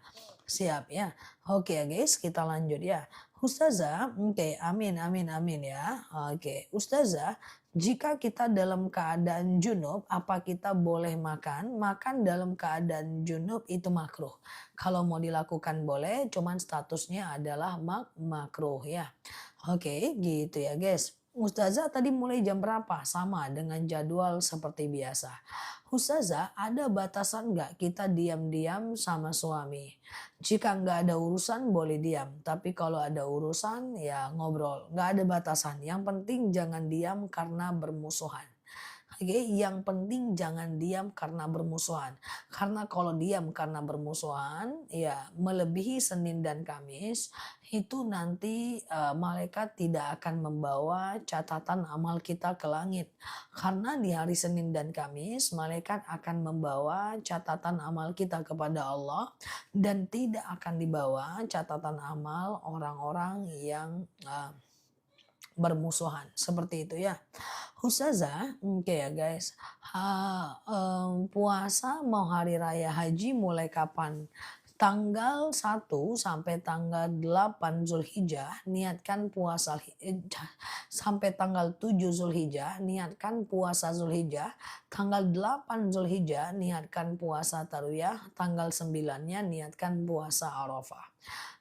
Siap ya. Oke ya guys, kita lanjut ya. Ustazah, oke, amin, amin, amin ya. Oke, Ustazah, jika kita dalam keadaan junub, apa kita boleh makan? Makan dalam keadaan junub itu makruh. Kalau mau dilakukan boleh, cuman statusnya adalah makruh ya. Oke, gitu ya guys. Ustazah tadi mulai jam berapa? Sama dengan jadwal seperti biasa. Ustazah, ada batasan nggak kita diam-diam sama suami? Jika nggak ada urusan boleh diam, tapi kalau ada urusan ya ngobrol. Nggak ada batasan, yang penting jangan diam karena bermusuhan. Oke, yang penting jangan diam karena bermusuhan. Karena kalau diam karena bermusuhan, ya melebihi Senin dan Kamis, itu nanti malaikat tidak akan membawa catatan amal kita ke langit. Karena di hari Senin dan Kamis, malaikat akan membawa catatan amal kita kepada Allah dan tidak akan dibawa catatan amal orang-orang yang bermusuhan. Seperti itu ya. Ustazah, oke ya guys, puasa mau hari raya haji mulai kapan? Tanggal 1 sampai tanggal 8 Zulhijjah niatkan puasa sampai tanggal 7 Zulhijjah niatkan puasa Zulhijjah, tanggal 8 Zulhijjah niatkan puasa Tarwiyah, tanggal 9-nya niatkan puasa Arafah.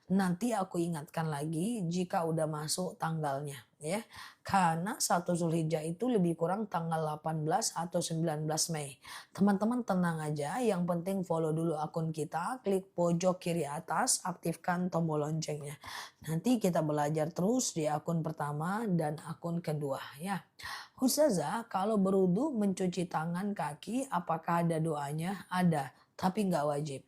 Nanti aku ingatkan lagi jika udah masuk tanggalnya ya. Karena 1 Zulhijjah itu lebih kurang tanggal 18 atau 19 Mei. Teman-teman tenang aja, yang penting follow dulu akun kita, klik pojok kiri atas, aktifkan tombol loncengnya. Nanti kita belajar terus di akun pertama dan akun kedua ya. Ustazah, kalau berudu mencuci tangan kaki apakah ada doanya? Ada, tapi nggak wajib.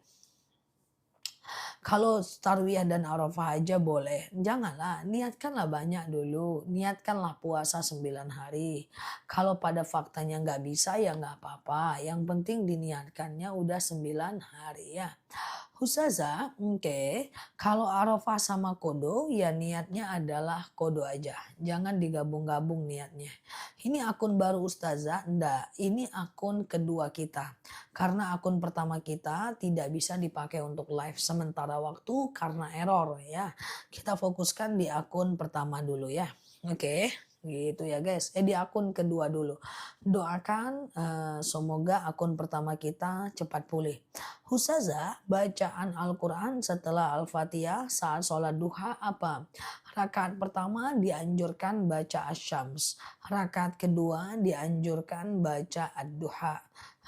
Kalau Tarwiyah dan Arafah aja boleh. Janganlah, niatkanlah banyak dulu. Niatkanlah puasa 9 hari. Kalau pada faktanya nggak bisa ya nggak apa-apa. Yang penting diniatkannya udah 9 hari ya. Ustazah, oke. Kalau Arafah sama kodo, ya niatnya adalah kodo aja. Jangan digabung-gabung niatnya. Ini akun baru Ustazah? Enggak, ini akun kedua kita. Karena akun pertama kita tidak bisa dipakai untuk live sementara waktu karena error ya. Kita fokuskan di akun pertama dulu ya. Oke. Gitu ya guys, di akun kedua dulu. Doakan semoga akun pertama kita cepat pulih. Ustazah, bacaan Al-Quran setelah Al-Fatihah saat sholat duha apa? Rakaat pertama dianjurkan baca Asy-Syams. Rakaat kedua dianjurkan baca Ad-Duha.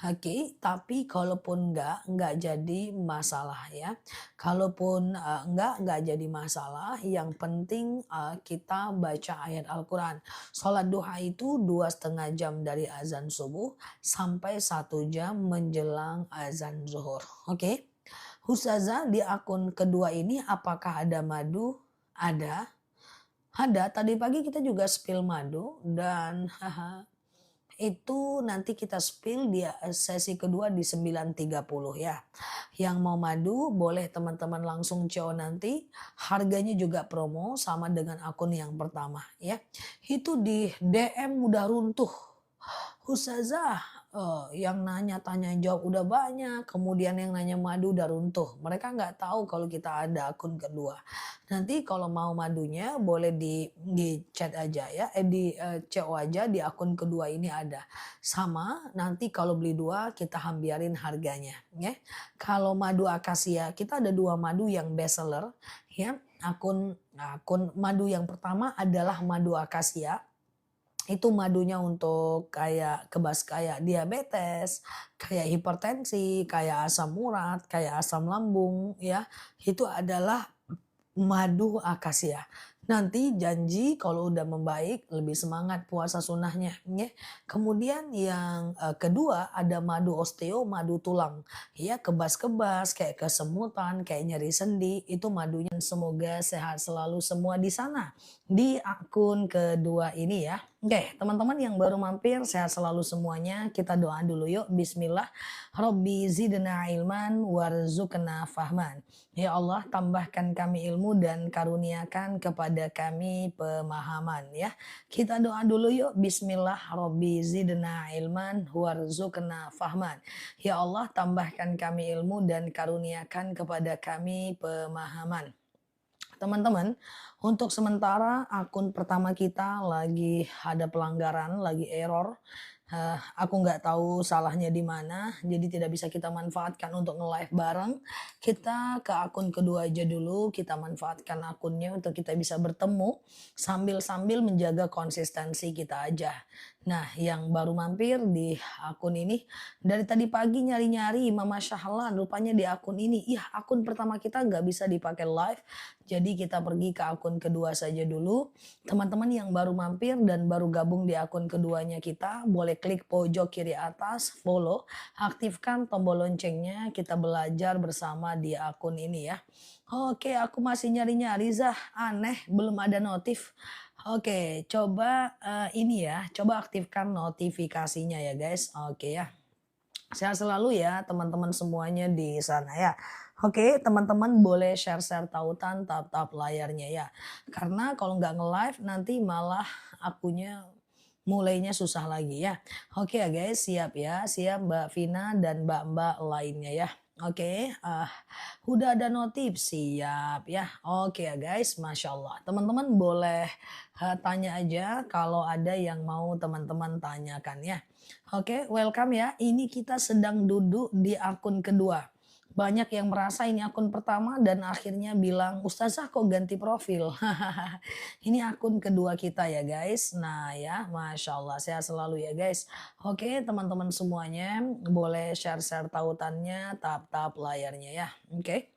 Oke, tapi kalaupun enggak jadi masalah ya. Kalaupun, enggak jadi masalah, yang penting, kita baca ayat Al-Quran. Sholat duha itu 2,5 jam dari azan subuh sampai 1 jam menjelang azan zuhur, oke? Ustazah di akun kedua ini apakah ada madu? Ada, tadi pagi kita juga spill madu dan itu nanti kita spill di sesi kedua di 9.30 ya. Yang mau madu boleh teman-teman langsung CO nanti. Harganya juga promo sama dengan akun yang pertama ya. Itu di DM udah runtuh. Ustazah, yang nanya tanya jawab udah banyak, kemudian yang nanya madu udah runtuh. Mereka nggak tahu kalau kita ada akun kedua. Nanti kalau mau madunya boleh di chat aja ya, CO aja di akun kedua ini ada. Sama nanti kalau beli dua kita hambiarin harganya ya. Kalau madu akasia kita ada dua madu yang best seller ya. Akun madu yang pertama adalah madu akasia. Itu madunya untuk kayak diabetes, kayak hipertensi, kayak asam urat, kayak asam lambung ya. Itu adalah madu akasia. Nanti janji kalau udah membaik lebih semangat puasa sunnahnya ya. Kemudian yang kedua ada madu osteo, madu tulang. Ya kebas-kebas, kayak kesemutan, kayak nyeri sendi, itu madunya. Semoga sehat selalu semua di sana. Di akun kedua ini ya. Oke, teman-teman yang baru mampir sehat selalu semuanya. Kita doa dulu yuk. Bismillah. Robbi zidna ilman warzuqna fahman. Ya Allah, tambahkan kami ilmu dan karuniakan kepada kami pemahaman ya. Kita doa dulu yuk. Bismillah. Robbi zidna ilman warzuqna fahman. Ya Allah, tambahkan kami ilmu dan karuniakan kepada kami pemahaman. Teman-teman, untuk sementara akun pertama kita lagi ada pelanggaran, lagi error. Aku nggak tahu salahnya di mana, jadi tidak bisa kita manfaatkan untuk nge-live bareng. Kita ke akun kedua aja dulu, kita manfaatkan akunnya untuk kita bisa bertemu sambil-sambil menjaga konsistensi kita aja. Nah, yang baru mampir di akun ini dari tadi pagi nyari-nyari Mama Syahlan rupanya di akun ini. Iya, akun pertama kita nggak bisa dipakai live. Jadi kita pergi ke akun kedua saja dulu. Teman-teman yang baru mampir dan baru gabung di akun keduanya kita boleh klik pojok kiri atas, follow, aktifkan tombol loncengnya. Kita belajar bersama di akun ini ya. Oke, aku masih nyari-nyari Zah. Aneh, belum ada notif. Oke, coba ini ya, coba aktifkan notifikasinya ya guys. Oke ya. Sehat selalu ya teman-teman semuanya di sana ya. Oke, teman-teman boleh share-share tautan tap-tap layarnya ya. Karena kalau nggak nge-live nanti malah akunya mulainya susah lagi ya. Oke ya guys, siap ya. Siap Mbak Vina dan mbak-mbak lainnya ya. Oke, udah ada notif, siap ya. Oke ya guys, Masya Allah. Teman-teman boleh tanya aja kalau ada yang mau teman-teman tanyakan ya. Oke, welcome ya. Ini kita sedang duduk di akun kedua. Banyak yang merasa ini akun pertama dan akhirnya bilang, Ustazah kok ganti profil? Ini akun kedua kita ya guys. Nah ya, Masya Allah, sehat selalu ya guys. Oke teman-teman semuanya, boleh share-share tautannya, tap-tap layarnya ya. Oke.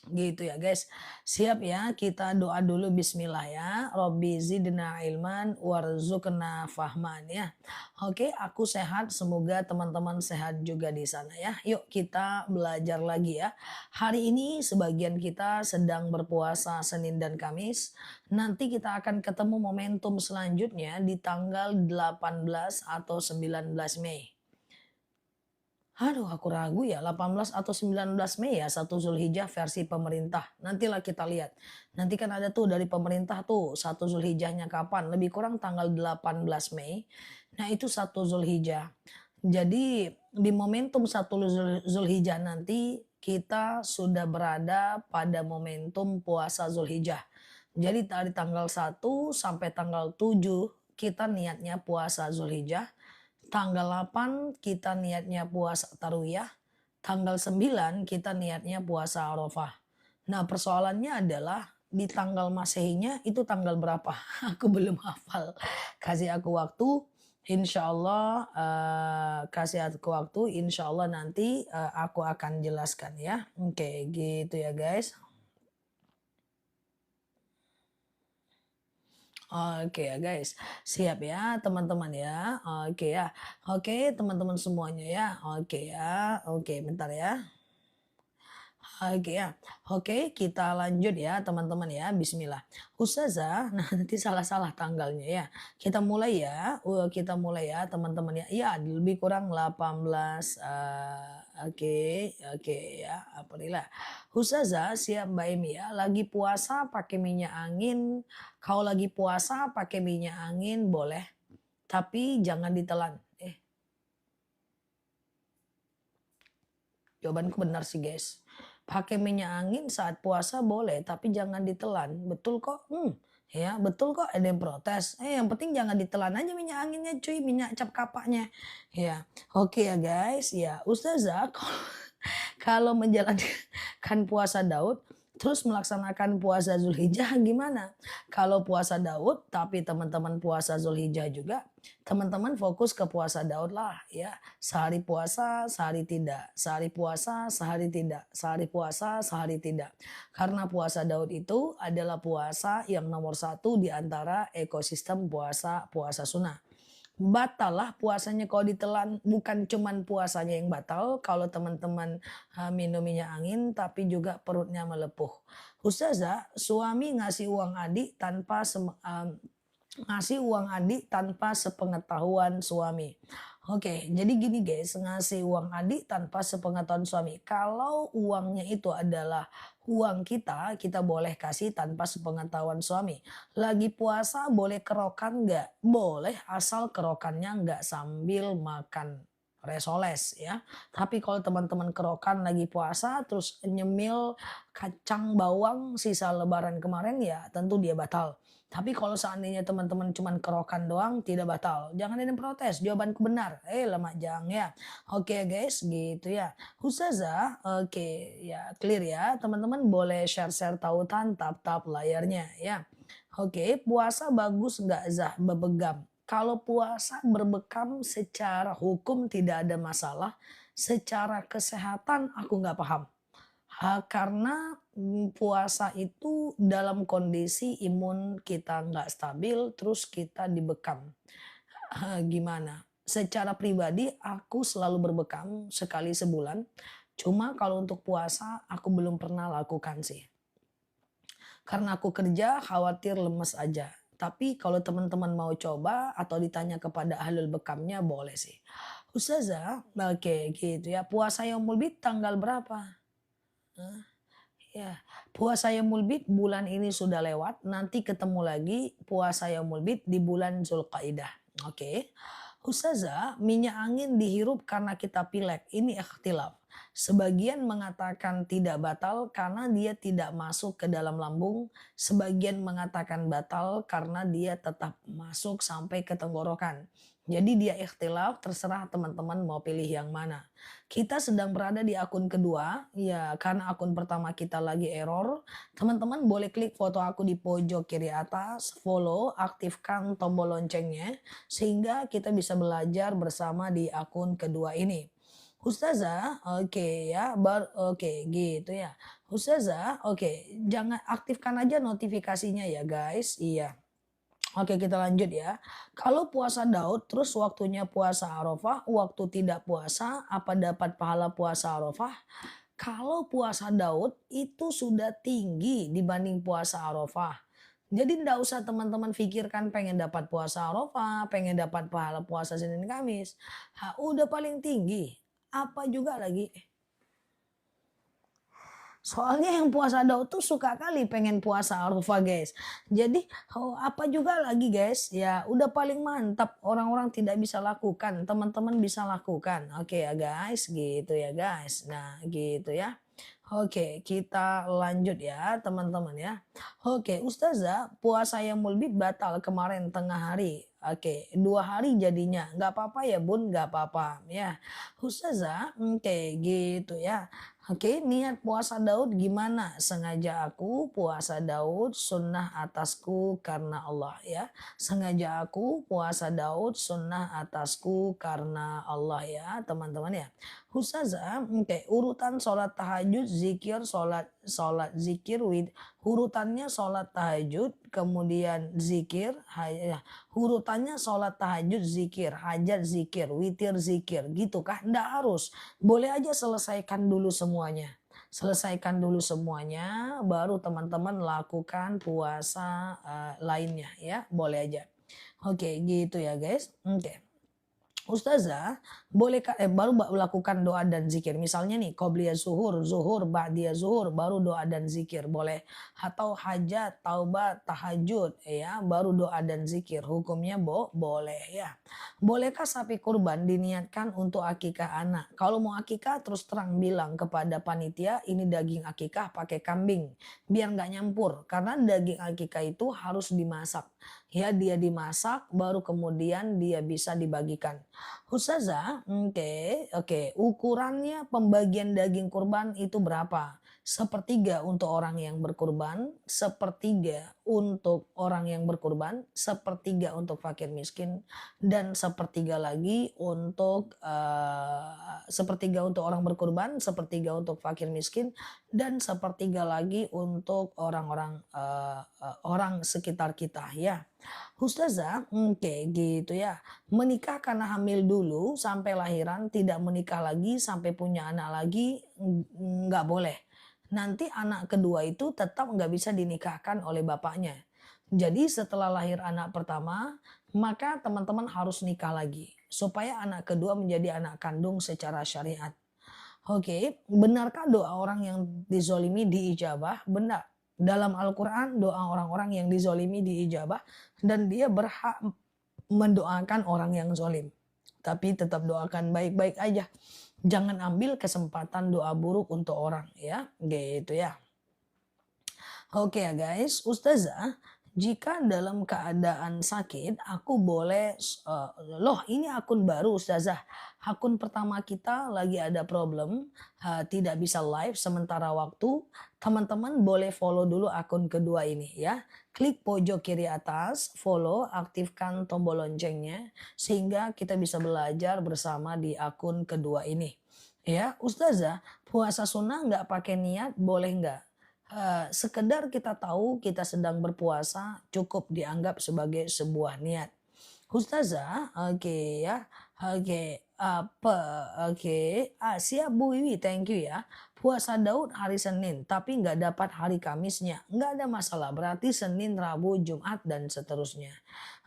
Gitu ya guys. Siap ya, kita doa dulu bismillah ya. Robbi zidna ilman warzuqna fahman ya. Oke, aku sehat, semoga teman-teman sehat juga di sana ya. Yuk kita belajar lagi ya. Hari ini sebagian kita sedang berpuasa Senin dan Kamis. Nanti kita akan ketemu momentum selanjutnya di tanggal 18 atau 19 Mei. Aduh aku ragu ya 18 atau 19 Mei ya 1 Zulhijjah versi pemerintah. Nantilah kita lihat. Nanti kan ada tuh dari pemerintah tuh 1 Zulhijjahnya kapan. Lebih kurang tanggal 18 Mei. Nah itu 1 Zulhijjah. Jadi di momentum 1 Zulhijjah nanti kita sudah berada pada momentum puasa Zulhijjah. Jadi dari tanggal 1 sampai tanggal 7 kita niatnya puasa Zulhijjah. Tanggal 8 kita niatnya puasa Tarwiyah, tanggal 9 kita niatnya puasa Arafah. Nah persoalannya adalah di tanggal Masehinya itu tanggal berapa? Aku belum hafal. Kasih aku waktu Insya Allah kasih aku waktu, insya Allah nanti aku akan jelaskan ya. Oke, gitu ya guys. Oke ya guys, siap ya teman-teman ya. Oke ya, oke teman-teman semuanya ya. Oke ya, oke bentar ya. Oke ya, oke kita lanjut ya teman-teman ya, bismillah. Ustazah, nah nanti salah-salah tanggalnya ya. Kita mulai ya, kita mulai ya teman-teman ya. Iya lebih kurang 18, oke, oke ya, alhamdulillah. Ustazah, siap Mbak Emi ya, lagi puasa pakai minyak angin, kalau lagi puasa pakai minyak angin boleh, tapi jangan ditelan. Jawabanku benar sih guys. Pakai minyak angin saat puasa boleh, tapi jangan ditelan. Betul kok? Ya betul kok. Ada yang protes. Yang penting jangan ditelan aja minyak anginnya cuy, minyak cap kapaknya. Ya, oke ya guys. Ya, Ustazah, kalau menjalankan puasa Daud, terus melaksanakan puasa Zulhijjah gimana? Kalau puasa Daud, tapi teman-teman puasa Zulhijjah juga, teman-teman fokus ke puasa Daud lah ya. Sehari puasa, sehari tidak. Sehari puasa, sehari tidak. Sehari puasa, sehari tidak. Karena puasa Daud itu adalah puasa yang nomor satu di antara ekosistem puasa sunnah. Batal lah puasanya kalau ditelan, bukan cuman puasanya yang batal kalau teman-teman minum minyak angin tapi juga perutnya melepuh. Ustazah, suami ngasih uang adik ngasih uang adik tanpa sepengetahuan suami. Oke, jadi gini guys, ngasih uang adik tanpa sepengetahuan suami. Kalau uangnya itu adalah uang kita, kita boleh kasih tanpa sepengetahuan suami. Lagi puasa boleh kerokan nggak? Boleh, asal kerokannya nggak sambil makan resoles ya. Tapi kalau teman-teman kerokan lagi puasa terus nyemil kacang bawang sisa lebaran kemarin ya tentu dia batal. Tapi kalau seandainya teman-teman cuman kerokan doang tidak batal. Jangan ada yang protes, jawabanku benar. Lemak jang ya. Oke guys, gitu ya. Ustazah, oke ya clear ya. Teman-teman boleh share-share tautan tap-tap layarnya ya. Oke, puasa bagus nggak Zah bebegam? Kalau puasa berbekam secara hukum tidak ada masalah, secara kesehatan aku nggak paham. Karena puasa itu dalam kondisi imun kita nggak stabil, terus kita dibekam. Gimana? Secara pribadi aku selalu berbekam sekali sebulan. Cuma kalau untuk puasa aku belum pernah lakukan sih. Karena aku kerja khawatir lemes aja. Tapi kalau teman-teman mau coba atau ditanya kepada ahlul bekamnya boleh sih. Ustazah, oke gitu ya. Puasa Yaumul Bid tanggal berapa? Hah? Ya, puasa Yaumul Bid bulan ini sudah lewat, nanti ketemu lagi puasa Yaumul Bid di bulan Zulqaidah. Oke. Ustazah, minyak angin dihirup karena kita pilek. Ini ikhtilaf. Sebagian mengatakan tidak batal karena dia tidak masuk ke dalam lambung. Sebagian mengatakan batal karena dia tetap masuk sampai ke tenggorokan. Jadi dia ikhtilaf, terserah teman-teman mau pilih yang mana. Kita sedang berada di akun kedua, ya karena akun pertama kita lagi error. Teman-teman boleh klik foto aku di pojok kiri atas, follow, aktifkan tombol loncengnya, sehingga kita bisa belajar bersama di akun kedua ini. Ustazah, oke ya, oke gitu ya. Ustazah, oke, jangan aktifkan aja notifikasinya ya guys. Iya. Oke kita lanjut ya. Kalau puasa Daud terus waktunya puasa Arafah, waktu tidak puasa apa dapat pahala puasa Arafah? Kalau puasa Daud itu sudah tinggi dibanding puasa Arafah. Jadi ndak usah teman-teman pikirkan pengen dapat puasa Arafah, pengen dapat pahala puasa Senin Kamis. Udah paling tinggi. Apa juga lagi? Soalnya yang puasa Daud tuh suka kali pengen puasa Arafah guys. Jadi apa juga lagi guys, ya udah paling mantap orang-orang tidak bisa lakukan, teman-teman bisa lakukan. Oke ya guys, gitu ya guys. Nah gitu ya. Oke kita lanjut ya teman-teman ya. Oke Ustazah puasa yang mulbit batal kemarin tengah hari. Oke 2 hari jadinya. Nggak apa-apa ya bun, nggak apa-apa ya. Ustazah oke gitu ya. Oke, niat puasa Daud gimana? Sengaja aku puasa Daud, sunnah atasku karena Allah ya. Sengaja aku puasa Daud, sunnah atasku karena Allah ya, teman-teman ya. Ustazah, oke, urutan sholat tahajud, zikir, sholat zikir, urutannya sholat tahajud, kemudian zikir, urutannya sholat tahajud, zikir, hajat zikir, witir zikir, gitu kah? Nggak harus. Boleh aja selesaikan dulu semuanya. Selesaikan dulu semuanya, baru teman-teman lakukan puasa lainnya ya, boleh aja. Oke, gitu ya guys. Oke. Ustazah, bolehkah baru lakukan doa dan zikir. Misalnya nih, qobliyah zuhur, zuhur, ba'diyah zuhur, baru doa dan zikir, boleh. Atau hajat, taubat, tahajud, ya, baru doa dan zikir. Hukumnya boleh ya. Bolehkah sapi kurban diniatkan untuk akikah anak? Kalau mau akikah terus terang bilang kepada panitia, ini daging akikah pakai kambing. Biar nggak nyampur. Karena daging akikah itu harus dimasak. Ya, dia dimasak baru kemudian dia bisa dibagikan. Ustazah, oke, ukurannya pembagian daging kurban itu berapa? Sepertiga untuk orang yang berkurban, sepertiga untuk orang yang berkurban, sepertiga untuk fakir miskin, dan sepertiga lagi untuk sepertiga untuk orang berkurban, sepertiga untuk fakir miskin, dan sepertiga lagi untuk orang-orang orang sekitar kita ya. Ustazah, oke gitu ya. Menikah karena hamil dulu sampai lahiran, tidak menikah lagi sampai punya anak lagi, nggak boleh. Nanti anak kedua itu tetap nggak bisa dinikahkan oleh bapaknya. Jadi setelah lahir anak pertama, maka teman-teman harus nikah lagi. Supaya anak kedua menjadi anak kandung secara syariat. Oke, benarkah doa orang yang dizolimi diijabah? Benar. Dalam Al-Quran doa orang-orang yang dizolimi diijabah dan dia berhak mendoakan orang yang zolim. Tapi tetap doakan baik-baik aja. Jangan ambil kesempatan doa buruk untuk orang ya, gitu ya. Oke ya guys, Ustazah, jika dalam keadaan sakit aku boleh loh ini akun baru Ustazah. Akun pertama kita lagi ada problem, tidak bisa live sementara waktu. Teman-teman boleh follow dulu akun kedua ini ya. Klik pojok kiri atas, follow, aktifkan tombol loncengnya sehingga kita bisa belajar bersama di akun kedua ini. Ya, Ustazah, puasa sunnah nggak pakai niat boleh nggak? Sekedar kita tahu kita sedang berpuasa cukup dianggap sebagai sebuah niat. Ustazah, oke ya, oke, siap Bu Wiwi, thank you ya. Puasa Daud hari Senin, tapi nggak dapat hari Kamisnya, nggak ada masalah. Berarti Senin, Rabu, Jumat dan seterusnya.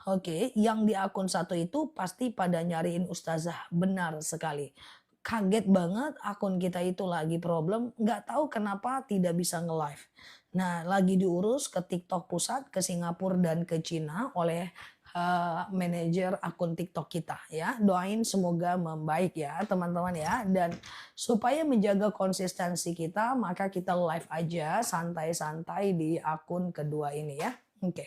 Oke, yang di akun satu itu pasti pada nyariin Ustazah, benar sekali. Kaget banget akun kita itu lagi problem, nggak tahu kenapa tidak bisa nge-live. Nah, lagi diurus ke TikTok pusat, ke Singapura dan ke Cina oleh manajer akun TikTok kita ya. Doain semoga membaik ya teman-teman ya. Dan supaya menjaga konsistensi kita, maka kita live aja santai-santai di akun kedua ini ya. Oke.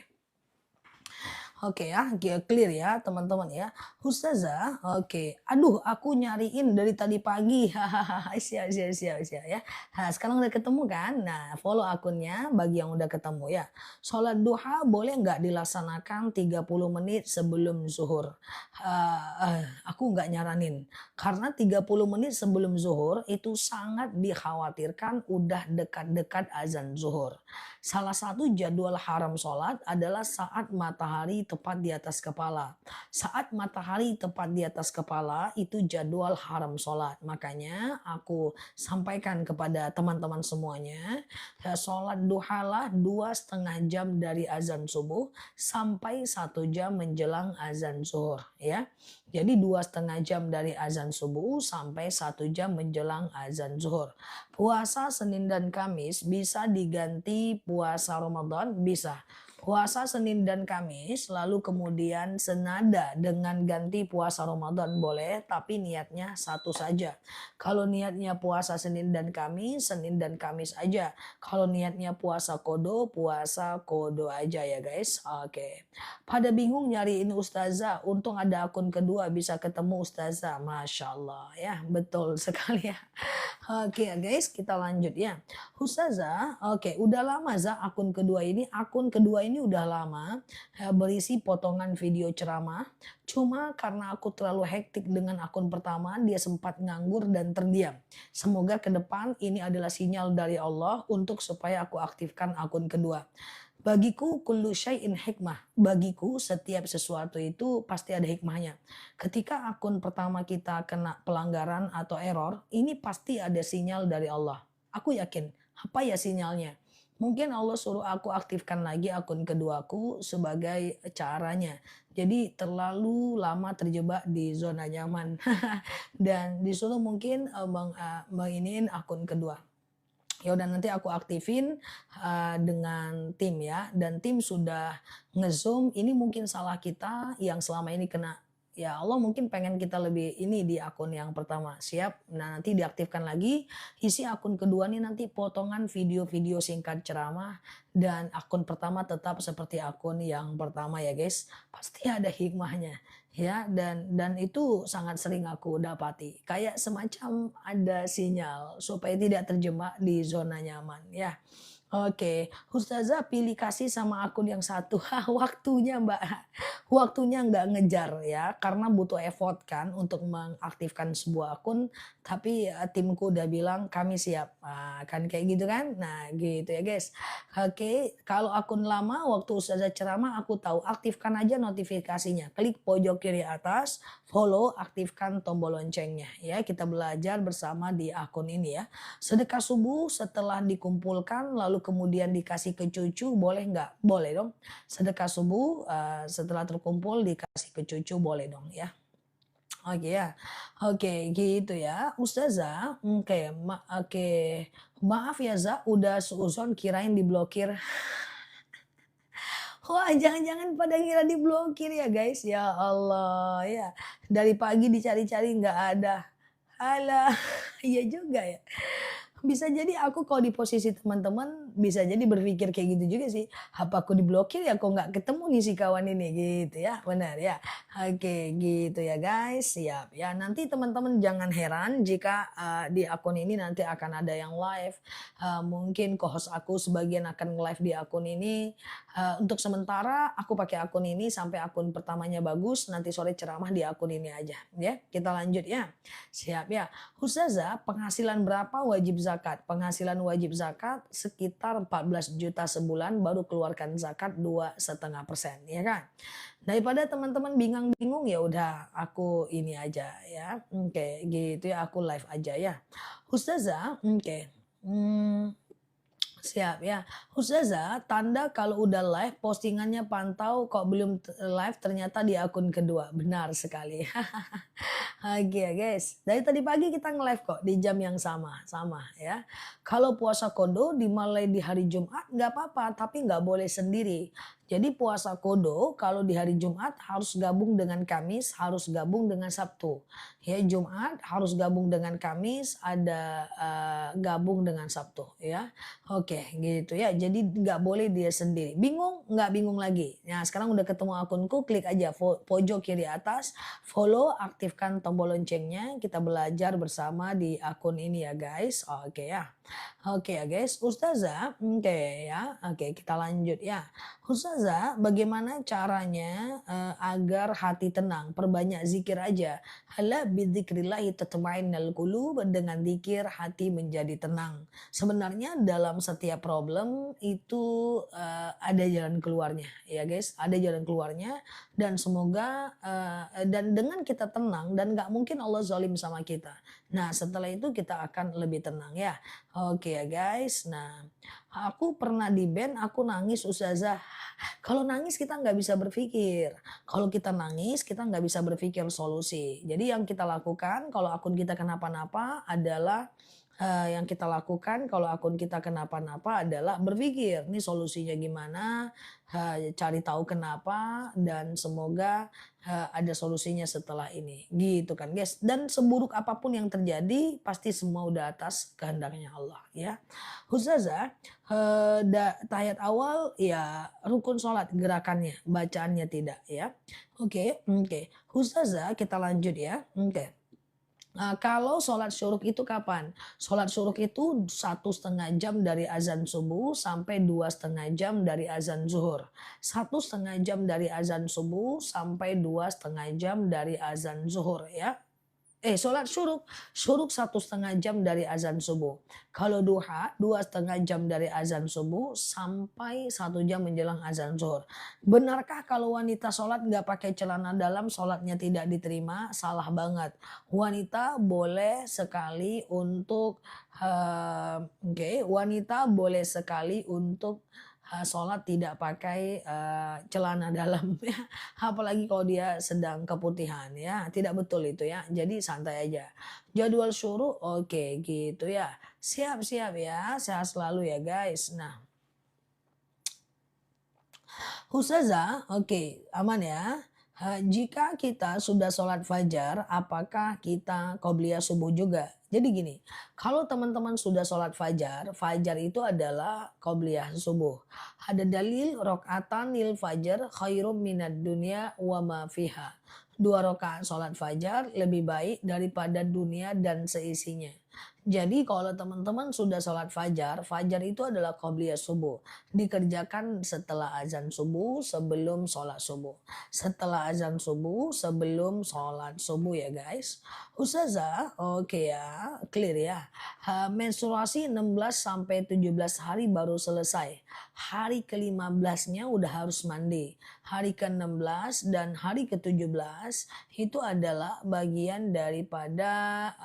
Oke ya, clear ya teman-teman ya. Ustazah, oke. Aduh, aku nyariin dari tadi pagi. Hahaha, siap, siap, siap, siap ya. Nah, sekarang udah ketemu kan? Nah, follow akunnya bagi yang udah ketemu ya. Sholat duha boleh nggak dilaksanakan 30 menit sebelum zuhur? Aku nggak nyaranin. Karena 30 menit sebelum zuhur itu sangat dikhawatirkan udah dekat-dekat azan zuhur. Salah satu jadwal haram sholat adalah saat matahari tepat di atas kepala. Saat matahari tepat di atas kepala itu jadwal haram sholat. Makanya aku sampaikan kepada teman-teman semuanya, ya, sholat duhalah 2,5 jam dari azan subuh sampai 1 jam menjelang azan zuhur. Ya. Jadi 2,5 jam dari azan subuh sampai 1 jam menjelang azan zuhur. Puasa Senin dan Kamis bisa diganti puasa Ramadan? Bisa. Puasa Senin dan Kamis lalu kemudian senada dengan ganti puasa Ramadan boleh, tapi niatnya satu saja. Kalau niatnya puasa Senin dan Kamis aja. Kalau niatnya puasa kodo aja ya guys. Oke. Pada bingung nyariin ustazah, untung ada akun kedua bisa ketemu ustazah. Masya Allah ya, betul sekali ya. Oke ya guys, kita lanjut ya. Ustazah, oke, udah lama akun kedua ini. Akun kedua ini udah lama berisi potongan video ceramah. Cuma karena aku terlalu hektik dengan akun pertama, dia sempat nganggur dan terdiam. Semoga ke depan ini adalah sinyal dari Allah untuk supaya aku aktifkan akun kedua. Bagiku kullu syai'in hikmah. Bagiku setiap sesuatu itu pasti ada hikmahnya. Ketika akun pertama kita kena pelanggaran atau error, ini pasti ada sinyal dari Allah. Aku yakin. Apa ya sinyalnya? Mungkin Allah suruh aku aktifkan lagi akun keduaku sebagai caranya. Jadi terlalu lama terjebak di zona nyaman dan disuruh mungkin menginiin akun kedua. Ya udah nanti aku aktifin dengan tim ya, dan tim sudah nge-zoom ini mungkin salah kita yang selama ini kena. Ya Allah mungkin pengen kita lebih ini di akun yang pertama, siap. Nah nanti diaktifkan lagi, isi akun kedua nih nanti potongan video-video singkat ceramah, dan akun pertama tetap seperti akun yang pertama ya guys. Pasti ada hikmahnya ya, dan itu sangat sering aku dapati. Kayak semacam ada sinyal supaya tidak terjebak di zona nyaman ya. Oke, Ustazah pilih kasih sama akun yang satu. Waktunya Mbak, waktunya nggak ngejar ya, karena butuh effort kan untuk mengaktifkan sebuah akun, tapi timku udah bilang kami siap. Kan kayak gitu kan? Nah gitu ya guys. Oke, kalau akun lama waktu Ustazah ceramah aku tahu, aktifkan aja notifikasinya. Klik pojok kiri atas, follow, aktifkan tombol loncengnya ya. Kita belajar bersama di akun ini ya. Sedekah subuh setelah dikumpulkan lalu kemudian dikasih ke cucu boleh nggak? Boleh dong. Sedekah subuh setelah terkumpul dikasih ke cucu boleh dong ya. Oke ya. Oke gitu ya. Ustazah, oke. Maaf ya udah seuzon kirain diblokir. Wah, jangan-jangan pada ngira diblokir ya guys. Ya Allah ya. Dari pagi dicari-cari nggak ada. Halah, iya juga ya. Bisa jadi aku kalau di posisi teman-teman, bisa jadi berpikir kayak gitu juga sih. Apa aku diblokir ya kok nggak ketemu nih si kawan ini gitu ya, benar ya. Oke gitu ya guys, siap. Ya nanti teman-teman jangan heran jika di akun ini nanti akan ada yang live. Mungkin co-host aku sebagian akan live di akun ini. Untuk sementara aku pakai akun ini sampai akun pertamanya bagus, nanti sore ceramah di akun ini aja ya. Kita lanjut ya. Siap ya. Ustazah, penghasilan berapa wajib zakat? Penghasilan wajib zakat sekitar 14 juta sebulan baru keluarkan zakat 2,5% ya kan? Daripada teman-teman bingung-bingung ya udah aku ini aja ya. Oke, gitu ya aku live aja ya. Ustazah, oke. Hmm, Siap ya. Ustazah, tanda kalau udah live postingannya pantau kok belum live ternyata di akun kedua. Benar sekali. Oke ya guys, dari tadi pagi kita nge-live kok di jam yang sama ya. Kalau puasa kodo dimulai di hari Jumat nggak apa-apa, tapi nggak boleh sendiri. Jadi puasa kodo kalau di hari Jumat harus gabung dengan Kamis, harus gabung dengan Sabtu. Ya Jumat harus gabung dengan Kamis, ada gabung dengan Sabtu ya. Oke gitu ya, jadi nggak boleh dia sendiri. Bingung? Nggak bingung lagi. Nah sekarang udah ketemu akunku, klik aja pojok kiri atas, follow, aktifkan tombol loncengnya. Kita belajar bersama di akun ini ya guys. Oke ya. Oke ya guys, Ustazah, oke ya. Oke kita lanjut ya. Ustazah, bagaimana caranya agar hati tenang? Perbanyak zikir aja. Hala bidzikrillahi tatmainnul qulub, dengan zikir hati menjadi tenang. Sebenarnya dalam setiap problem itu ada jalan keluarnya ya guys, ada jalan keluarnya, dan semoga dan dengan kita tenang dan nggak mungkin Allah zalim sama kita. Nah setelah itu kita akan lebih tenang ya. Oke ya guys. Nah aku pernah di band, aku nangis Ustazah. Kalau nangis kita nggak bisa berpikir. Kalau kita nangis kita nggak bisa berpikir solusi. Jadi yang kita lakukan kalau akun kita kenapa-napa adalah yang kita lakukan kalau akun kita kenapa-napa adalah berpikir, "Nih solusinya gimana?" Cari tahu kenapa dan semoga, ada solusinya setelah ini, gitu kan, guys. Dan seburuk apapun yang terjadi pasti semua udah atas kehendaknya Allah, ya. Ustazah, tahiyat awal ya rukun sholat gerakannya, bacaannya tidak, ya. Oke oke. Ustazah kita lanjut ya, oke. Nah, kalau sholat syuruk itu kapan? Sholat syuruk itu 1,5 jam dari azan subuh sampai 2,5 jam dari azan zuhur. 1,5 jam dari azan subuh sampai 2,5 jam dari azan zuhur ya. Sholat syuruk, syuruk 1,5 jam dari azan subuh. Kalau duha, 2,5 jam dari azan subuh sampai 1 jam menjelang azan zuhur. Benarkah kalau wanita sholat nggak pakai celana dalam, sholatnya tidak diterima? Salah banget. Wanita boleh sekali untuk, wanita boleh sekali untuk sholat tidak pakai, celana dalam ya, apalagi kalau dia sedang keputihan ya, tidak betul itu ya, jadi santai aja. Jadwal syuruk oke gitu ya, siap siap ya, sehat selalu ya guys. Nah, Ustazah, oke, aman ya. Jika kita sudah sholat fajar, apakah kita qobliyah subuh juga? Jadi gini, kalau teman-teman sudah sholat fajar, fajar itu adalah qobliyah subuh. Ada dalil rokatan lil fajar khairum minad dunya wa ma fiha. 2 rakaat sholat fajar lebih baik daripada dunia dan seisinya. Jadi kalau teman-teman sudah sholat fajar, fajar itu adalah qobliyah subuh. Dikerjakan setelah azan subuh, sebelum sholat subuh. Setelah azan subuh, sebelum sholat subuh ya guys. Ustazah, oke ya, clear ya. Menstruasi 16 sampai 17 hari baru selesai. Hari ke-15-nya udah harus mandi. Hari ke-16 dan hari ke-17 itu adalah bagian daripada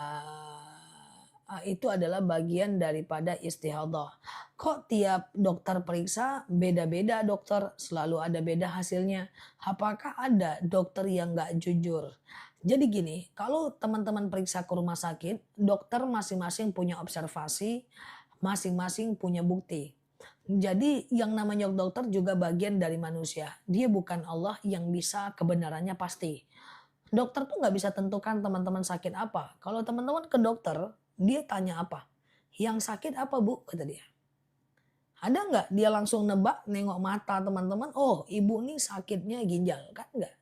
itu adalah bagian daripada istihadah. Kok tiap dokter periksa beda-beda dokter, selalu ada beda hasilnya. Apakah ada dokter yang nggak jujur? Jadi gini, kalau teman-teman periksa ke rumah sakit, dokter masing-masing punya observasi, masing-masing punya bukti. Jadi yang namanya dokter juga bagian dari manusia. Dia bukan Allah yang bisa kebenarannya pasti. Dokter tuh nggak bisa tentukan teman-teman sakit apa. Kalau teman-teman ke dokter, dia tanya apa? "Yang sakit apa bu?" kata dia. Ada nggak dia langsung nebak, nengok mata teman-teman, "Oh ibu nih sakitnya ginjal." Kan nggak.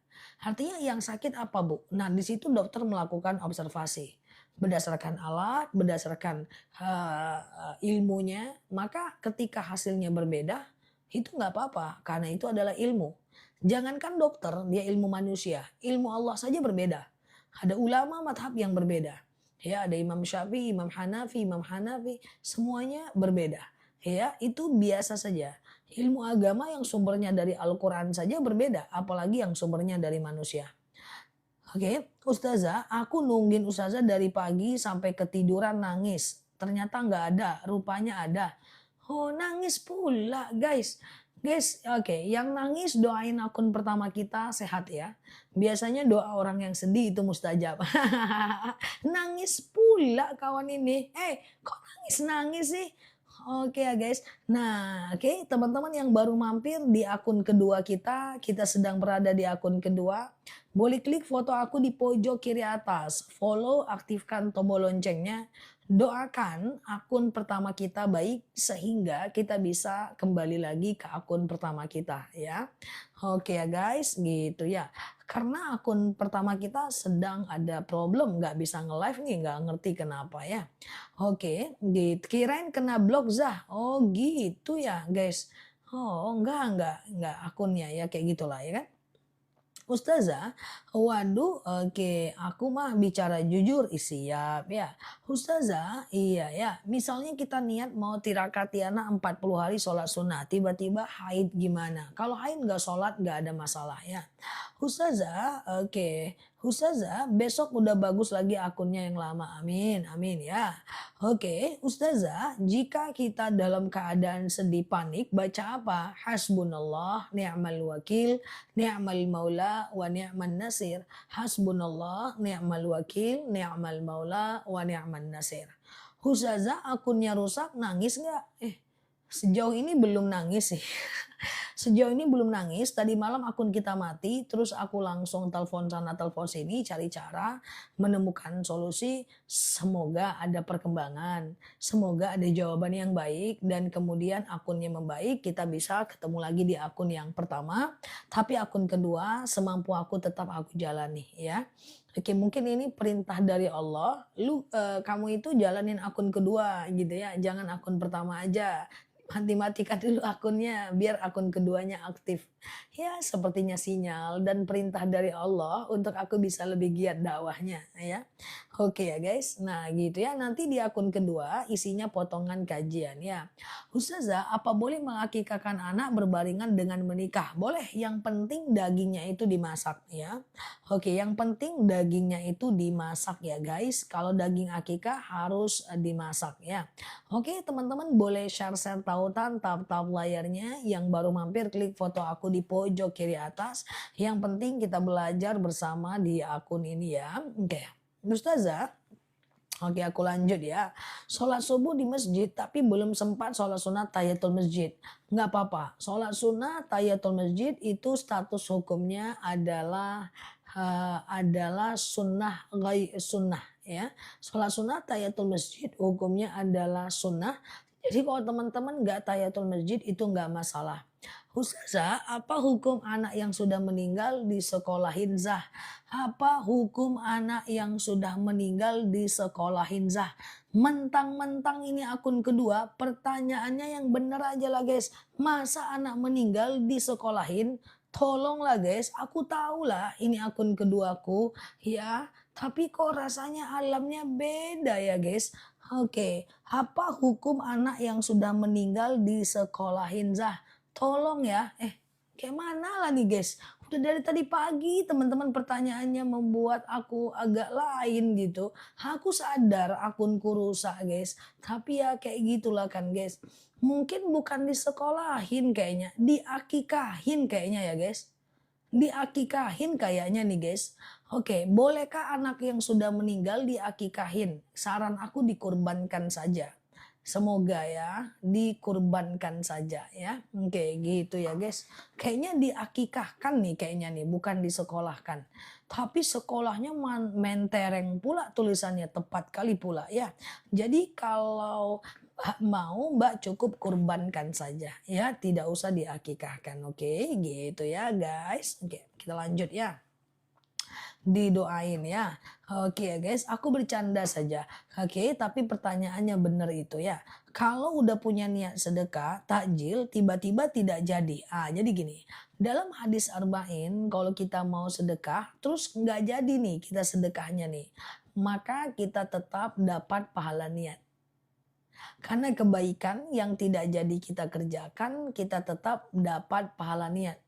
Artinya yang sakit apa bu? Nah di situ dokter melakukan observasi. Berdasarkan alat, berdasarkan ilmunya, maka ketika hasilnya berbeda, itu nggak apa-apa. Karena itu adalah ilmu. Jangankan dokter, dia ilmu manusia. Ilmu Allah saja berbeda. Ada ulama madhab yang berbeda. Ya, ada Imam Syafi'i, Imam Hanafi, semuanya berbeda. Ya, itu biasa saja. Ilmu agama yang sumbernya dari Al-Quran saja berbeda, apalagi yang sumbernya dari manusia. Oke, Ustazah, aku nungguin Ustazah dari pagi sampai ketiduran nangis. Ternyata nggak ada, rupanya ada. Oh, nangis pula, guys. Guys, oke, yang nangis doain akun pertama kita sehat ya. Biasanya doa orang yang sedih itu mustajab. Nangis pula kawan ini. Kok nangis-nangis sih? Oke ya guys. Nah, oke, teman-teman yang baru mampir di akun kedua kita sedang berada di akun kedua. Boleh klik foto aku di pojok kiri atas. Follow, aktifkan tombol loncengnya. Doakan akun pertama kita baik sehingga kita bisa kembali lagi ke akun pertama kita ya. Oke ya guys, gitu ya. Karena akun pertama kita sedang ada problem, nggak bisa nge-live nih, nggak ngerti kenapa ya. Oke, kirain kena blok Zah. Oh gitu ya guys. Oh enggak akunnya ya kayak gitulah ya kan. Ustazah, waduh, oke, aku mah bicara jujur, siap ya. Ustazah, iya ya, misalnya kita niat mau tirakat tiana 40 hari sholat sunnah, tiba-tiba haid gimana? Kalau haid nggak sholat nggak ada masalah ya. Ustazah, oke, Ustazah, besok udah bagus lagi akunnya yang lama, amin, amin ya. Oke, Ustazah, jika kita dalam keadaan sedih panik, baca apa? Hasbunallah, ni'mal wakil, ni'mal maula wa ni'man nasir. Hasbunallah ni'mal wakil, ni'mal maula wa ni'man nasir. Ustazah akunnya rusak, nangis nggak? Sejauh ini belum nangis sih. Sejauh ini belum nangis, tadi malam akun kita mati, terus aku langsung telepon sana telepon sini cari cara menemukan solusi. Semoga ada perkembangan, semoga ada jawaban yang baik dan kemudian akunnya membaik, kita bisa ketemu lagi di akun yang pertama, tapi akun kedua semampu aku tetap aku jalani ya. Oke, mungkin ini perintah dari Allah, kamu itu jalanin akun kedua gitu ya, jangan akun pertama aja. Mati-matikan dulu akunnya biar akun keduanya aktif. Ya sepertinya sinyal dan perintah dari Allah untuk aku bisa lebih giat dakwahnya ya. Oke ya guys, nah gitu ya, nanti di akun kedua isinya potongan kajian ya. Ustazah, apa boleh mengakikahkan anak berbarengan dengan menikah? Boleh, yang penting dagingnya itu dimasak ya. Oke, yang penting dagingnya itu dimasak ya guys. Kalau daging akikah harus dimasak ya. Oke teman-teman, boleh share-share tautan, tap-tap layarnya. Yang baru mampir klik foto aku di pojok kiri atas. Yang penting kita belajar bersama di akun ini ya. Oke, Ustazah, oke aku lanjut ya. Sholat subuh di masjid tapi belum sempat sholat sunat tahiyatul masjid. Nggak apa-apa. Sholat sunat tahiyatul masjid itu status hukumnya adalah sunnah sunnah ya. Sholat sunat tahiyatul masjid hukumnya adalah sunnah. Jadi kalau teman-teman nggak tahiyatul masjid itu nggak masalah. Ustazah, apa hukum anak yang sudah meninggal di sekolahin zah? Apa hukum anak yang sudah meninggal di sekolahin zah? Mentang-mentang ini akun kedua, pertanyaannya yang bener aja lah guys. Masa anak meninggal di sekolahin? Tolonglah guys, aku tahu lah ini akun keduaku ya. Tapi kok rasanya alamnya beda ya guys. Oke, apa hukum anak yang sudah meninggal di sekolahin zah? Tolong ya, kayak mana lah nih guys. Udah dari tadi pagi teman-teman pertanyaannya membuat aku agak lain gitu. Aku sadar akunku rusak guys. Tapi ya kayak gitulah kan guys. Mungkin bukan disekolahin kayaknya, diakikahin kayaknya ya guys. Diakikahin kayaknya nih guys. Oke, bolehkah anak yang sudah meninggal diakikahin? Saran aku dikurbankan saja. Semoga ya dikurbankan saja ya. Oke gitu ya guys. Kayaknya diakikahkan nih kayaknya nih, bukan disekolahkan. Tapi sekolahnya mentereng pula tulisannya, tepat kali pula ya. Jadi kalau mau Mbak cukup kurbankan saja ya, tidak usah diakikahkan. Oke gitu ya guys. Oke kita lanjut ya. Didoain ya. Oke ya guys, aku bercanda saja. Oke, tapi pertanyaannya benar itu ya. Kalau udah punya niat sedekah, takjil, tiba-tiba tidak jadi. Jadi gini, dalam hadis arba'in, kalau kita mau sedekah, terus nggak jadi nih kita sedekahnya nih. Maka kita tetap dapat pahala niat. Karena kebaikan yang tidak jadi kita kerjakan, kita tetap dapat pahala niat.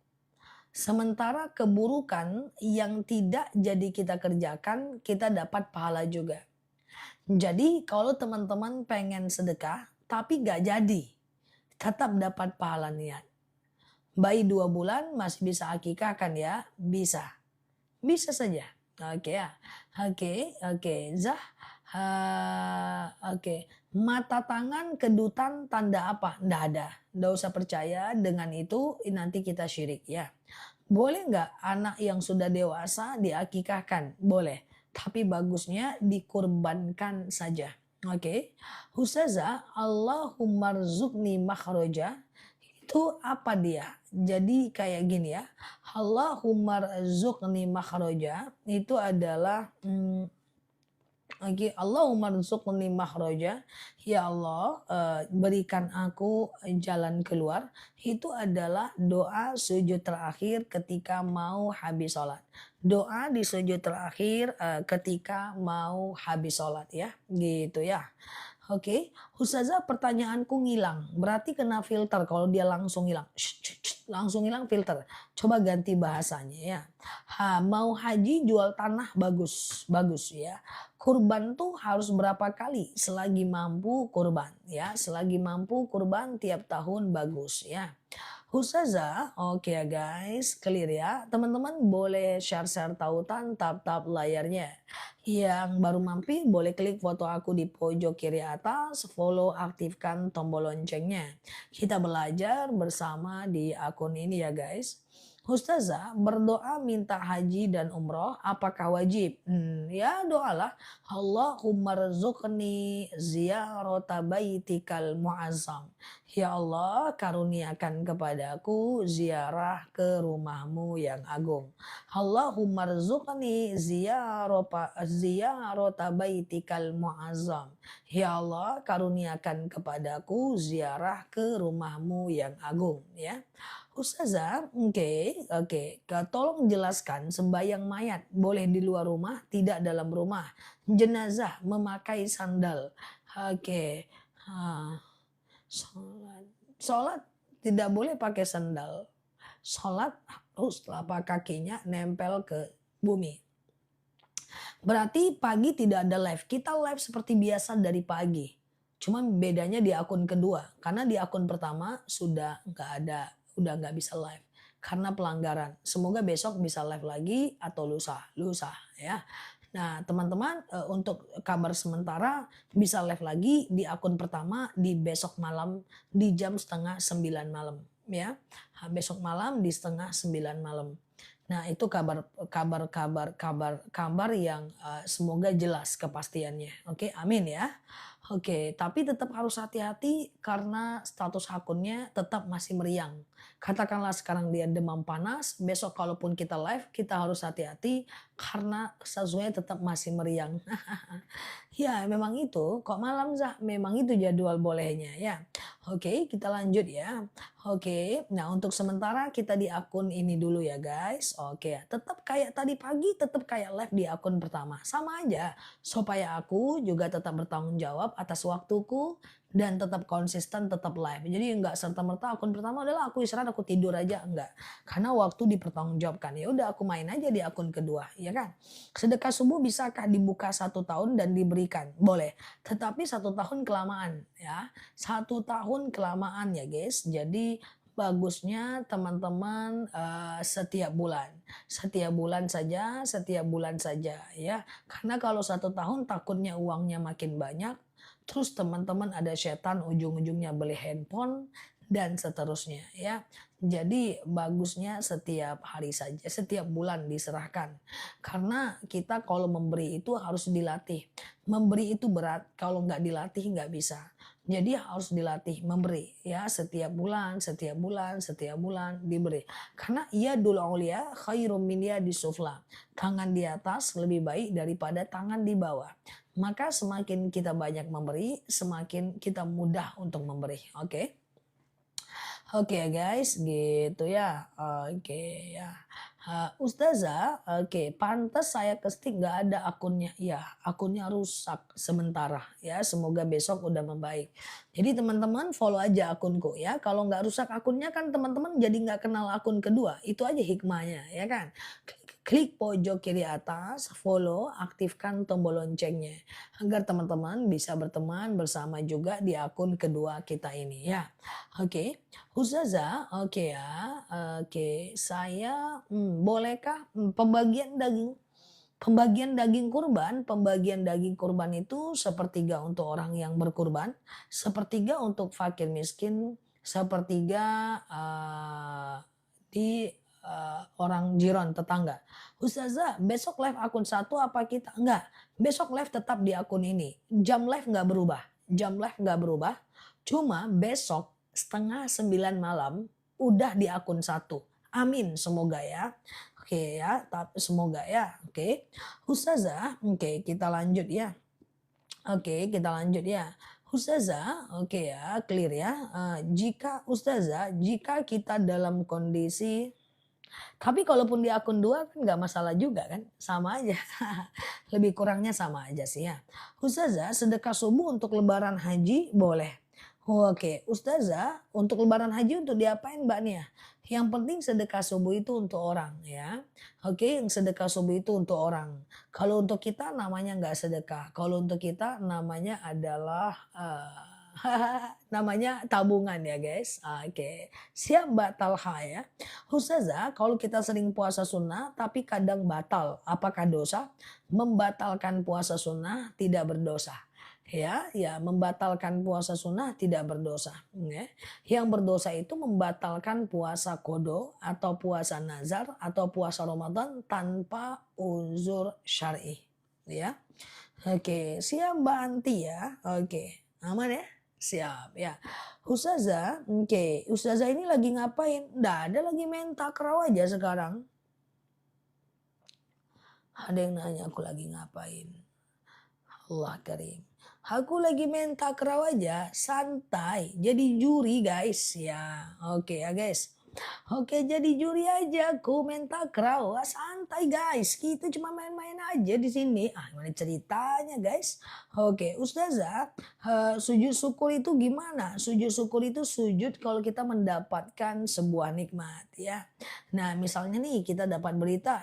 Sementara keburukan yang tidak jadi kita kerjakan, kita dapat pahala juga. Jadi kalau teman-teman pengen sedekah, tapi gak jadi, tetap dapat pahala niat. Bayi 2 bulan masih bisa akikah kan ya? Bisa. Bisa saja. Oke ya. Oke. Zah. Oke. Mata tangan kedutan tanda apa? Nggak ada. Nggak usah percaya dengan itu, nanti kita syirik ya. Boleh nggak anak yang sudah dewasa diakikahkan? Boleh. Tapi bagusnya dikurbankan saja. Oke. Ustazah, Allahumma rzuqni makhroja. Itu apa dia? Jadi kayak gini ya. Allahumma rzuqni makhroja. Itu adalah Allahumma rzuqni makhraja. Ya Allah, berikan aku jalan keluar. Itu adalah doa sujud terakhir ketika mau habis sholat. Doa di sujud terakhir ketika mau habis sholat ya. Gitu ya. Oke, Ustazah pertanyaanku ngilang. Berarti kena filter kalau dia langsung hilang. Langsung hilang filter. Coba ganti bahasanya ya. Mau haji jual tanah bagus. Bagus ya. Kurban tuh harus berapa kali? Selagi mampu kurban ya. Selagi mampu kurban tiap tahun bagus ya. Ustazah, oke ya guys, clear ya. Teman-teman boleh share-share tautan tap-tap layarnya. Yang baru mampir boleh klik foto aku di pojok kiri atas, follow, aktifkan tombol loncengnya. Kita belajar bersama di akun ini ya guys. Ustazah, berdoa minta haji dan umroh apakah wajib? Ya doalah. Allahumma rzuqni ziyarata baitikal muazzam. Ya Allah, karuniakan kepadaku ziarah ke rumahmu yang agung. Allahumma rzuqni ziyarata baitikal muazzam. Ya Allah, karuniakan kepadaku ziarah ke rumahmu yang agung. Ya, Ustazah, oke. Tolong jelaskan sembahyang mayat boleh di luar rumah, tidak dalam rumah. Jenazah memakai sandal. Oke. Ah. Sholat. Sholat tidak boleh pakai sandal. Sholat harus telapak kakinya nempel ke bumi. Berarti pagi tidak ada live. Kita live seperti biasa dari pagi. Cuma bedanya di akun kedua. Karena di akun pertama sudah nggak ada, udah nggak bisa live. Karena pelanggaran. Semoga besok bisa live lagi atau lusa ya. Nah, teman-teman, untuk kabar sementara bisa live lagi di akun pertama di besok malam di jam setengah 9 malam ya. Besok malam di setengah 9 malam. Nah, itu kabar yang semoga jelas kepastiannya. Oke, amin ya. Oke, tapi tetap harus hati-hati karena status akunnya tetap masih meriang. Katakanlah sekarang dia demam panas, besok kalaupun kita live kita harus hati-hati karena statusnya tetap masih meriang. Ya, memang itu. Kok malam, Zah? Memang itu jadwal bolehnya ya. Oke, kita lanjut ya. Oke, nah untuk sementara kita di akun ini dulu ya guys. Oke, tetap kayak tadi pagi, tetap kayak live di akun pertama. Sama aja, supaya aku juga tetap bertanggung jawab atas waktuku dan tetap konsisten, tetap live. Jadi nggak serta-merta akun pertama adalah aku istirahat, aku tidur aja, enggak. Karena waktu dipertanggungjawabkan. Ya udah aku main aja di akun kedua, ya kan? Sedekah subuh bisakah dibuka 1 tahun dan diberikan? Boleh, tetapi 1 tahun kelamaan ya. 1 tahun kelamaan ya guys. Jadi bagusnya teman-teman setiap bulan. Setiap bulan saja ya. Karena kalau 1 tahun takutnya uangnya makin banyak. Terus teman-teman ada setan ujung-ujungnya beli handphone dan seterusnya ya. Jadi bagusnya setiap hari saja, setiap bulan diserahkan. Karena kita kalau memberi itu harus dilatih. Memberi itu berat, kalau nggak dilatih nggak bisa. Jadi harus dilatih memberi ya setiap bulan diberi. Karena ia dul aulia khairum min disufla. Tangan di atas lebih baik daripada tangan di bawah. Maka semakin kita banyak memberi, semakin kita mudah untuk memberi. Oke. Oke ya guys, gitu ya. Oke ya. Ustazah, oke, pantas saya ketik nggak ada akunnya. Ya, akunnya rusak sementara ya. Semoga besok udah membaik. Jadi teman-teman follow aja akunku ya. Kalau nggak rusak akunnya kan teman-teman jadi nggak kenal akun kedua. Itu aja hikmahnya ya kan. Klik pojok kiri atas, follow, aktifkan tombol loncengnya. Agar teman-teman bisa berteman bersama juga di akun kedua kita ini ya. Oke, Ustazah, oke ya, oke. Saya, bolehkah pembagian daging kurban itu sepertiga untuk orang yang berkurban, sepertiga untuk fakir miskin, sepertiga di orang jiran tetangga. Ustazah, besok live akun satu apa kita? Enggak, besok live tetap di akun ini. Jam live nggak berubah. Jam live nggak berubah. Cuma besok setengah 9 malam udah di akun satu. Amin, semoga ya. Oke ya, semoga ya. Oke. Ustazah, oke kita lanjut ya. Oke, kita lanjut ya. Ustazah, oke ya, clear ya. Jika kita dalam kondisi tapi kalaupun di akun 2 kan nggak masalah juga kan, sama aja. Lebih kurangnya sama aja sih ya. Ustazah, sedekah subuh untuk lebaran haji boleh? Oke, Ustazah, untuk lebaran haji untuk diapain Mbak Nia? Yang penting sedekah subuh itu untuk orang ya. Oke, yang sedekah subuh itu untuk orang. Kalau untuk kita namanya nggak sedekah. Kalau untuk kita namanya adalah Namanya tabungan ya guys. Oke, siap Mbak Talha ya. Ustazah, kalau kita sering puasa sunnah tapi kadang batal, apakah dosa? Membatalkan puasa sunnah tidak berdosa. Ya, ya membatalkan puasa sunnah tidak berdosa. Ya. Yang berdosa itu membatalkan puasa kodo atau puasa nazar atau puasa Ramadan tanpa uzur syar'i. Ya, oke, siap Mbak Anti ya. Oke, aman ya? Siap ya. Ustazah, oke. Ustazah ini lagi ngapain? Nggak ada, lagi main takraw aja sekarang. Ada yang nanya aku lagi ngapain. Allah karim. Aku lagi main takraw aja, santai. Jadi juri guys ya. Oke ya guys. Oke, jadi juri aja aku main takraw. Santai guys, kita cuma main-main aja di sini. Gimana ceritanya guys? Oke, Ustazah, sujud syukur itu gimana? Sujud syukur itu sujud kalau kita mendapatkan sebuah nikmat ya. Nah, misalnya nih kita dapat berita,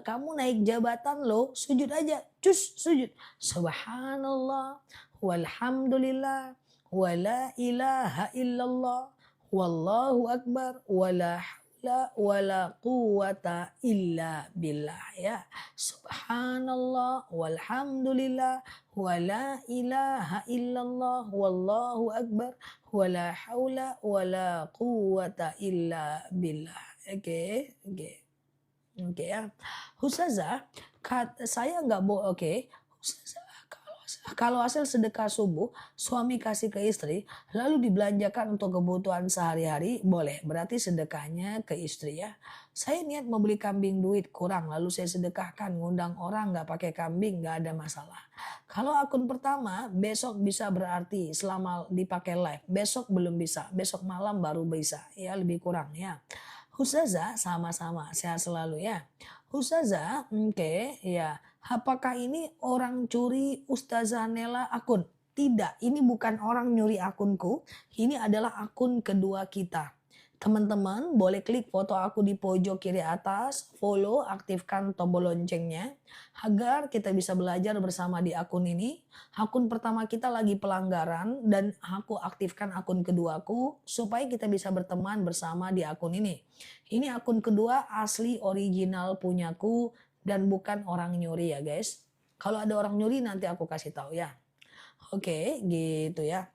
kamu naik jabatan loh, sujud aja. Cus, sujud. Subhanallah, walhamdulillah, wala ilaha illallah. Wallahu akbar wala haula wala quwata illa billah ya. Subhanallah walhamdulillah wala ilaha illallah wallahu akbar wala haula wala quwata illa billah. Oke, oke. Oke ya. Ustazah, saya nggak oke. Ustazah, kalau hasil sedekah subuh suami kasih ke istri lalu dibelanjakan untuk kebutuhan sehari-hari boleh, berarti sedekahnya ke istri ya. Saya niat mau beli kambing, duit kurang lalu saya sedekahkan, ngundang orang nggak pakai kambing nggak ada masalah. Kalau akun pertama besok bisa, berarti selama dipakai live, besok belum bisa, besok malam baru bisa ya, lebih kurang ya. Ustazah, sama-sama sehat selalu ya. Ustazah, oke ya. Apakah ini orang curi Ustazah Nela akun? Tidak, ini bukan orang nyuri akunku. Ini adalah akun kedua kita. Teman-teman boleh klik foto aku di pojok kiri atas, follow, aktifkan tombol loncengnya agar kita bisa belajar bersama di akun ini. Akun pertama kita lagi pelanggaran dan aku aktifkan akun keduaku supaya kita bisa berteman bersama di akun ini. Ini akun kedua asli original punyaku dan bukan orang nyuri ya guys. Kalau ada orang nyuri nanti aku kasih tahu ya. Oke, gitu ya.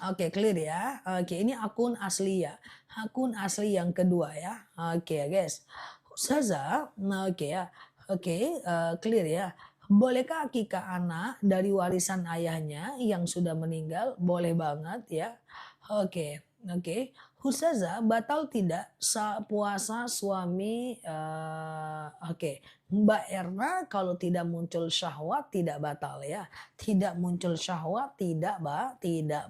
Oke, clear ya. Oke, ini akun asli ya. Akun asli yang kedua ya. Oke ya guys. Ustazah, oke ya. Oke, clear ya. Bolehkah akikah anak dari warisan ayahnya yang sudah meninggal? Boleh banget ya. Oke, oke. Ustazah, batal tidak puasa suami? Oke, Mbak Erna, kalau tidak muncul syahwat tidak batal ya. Tidak muncul syahwat tidak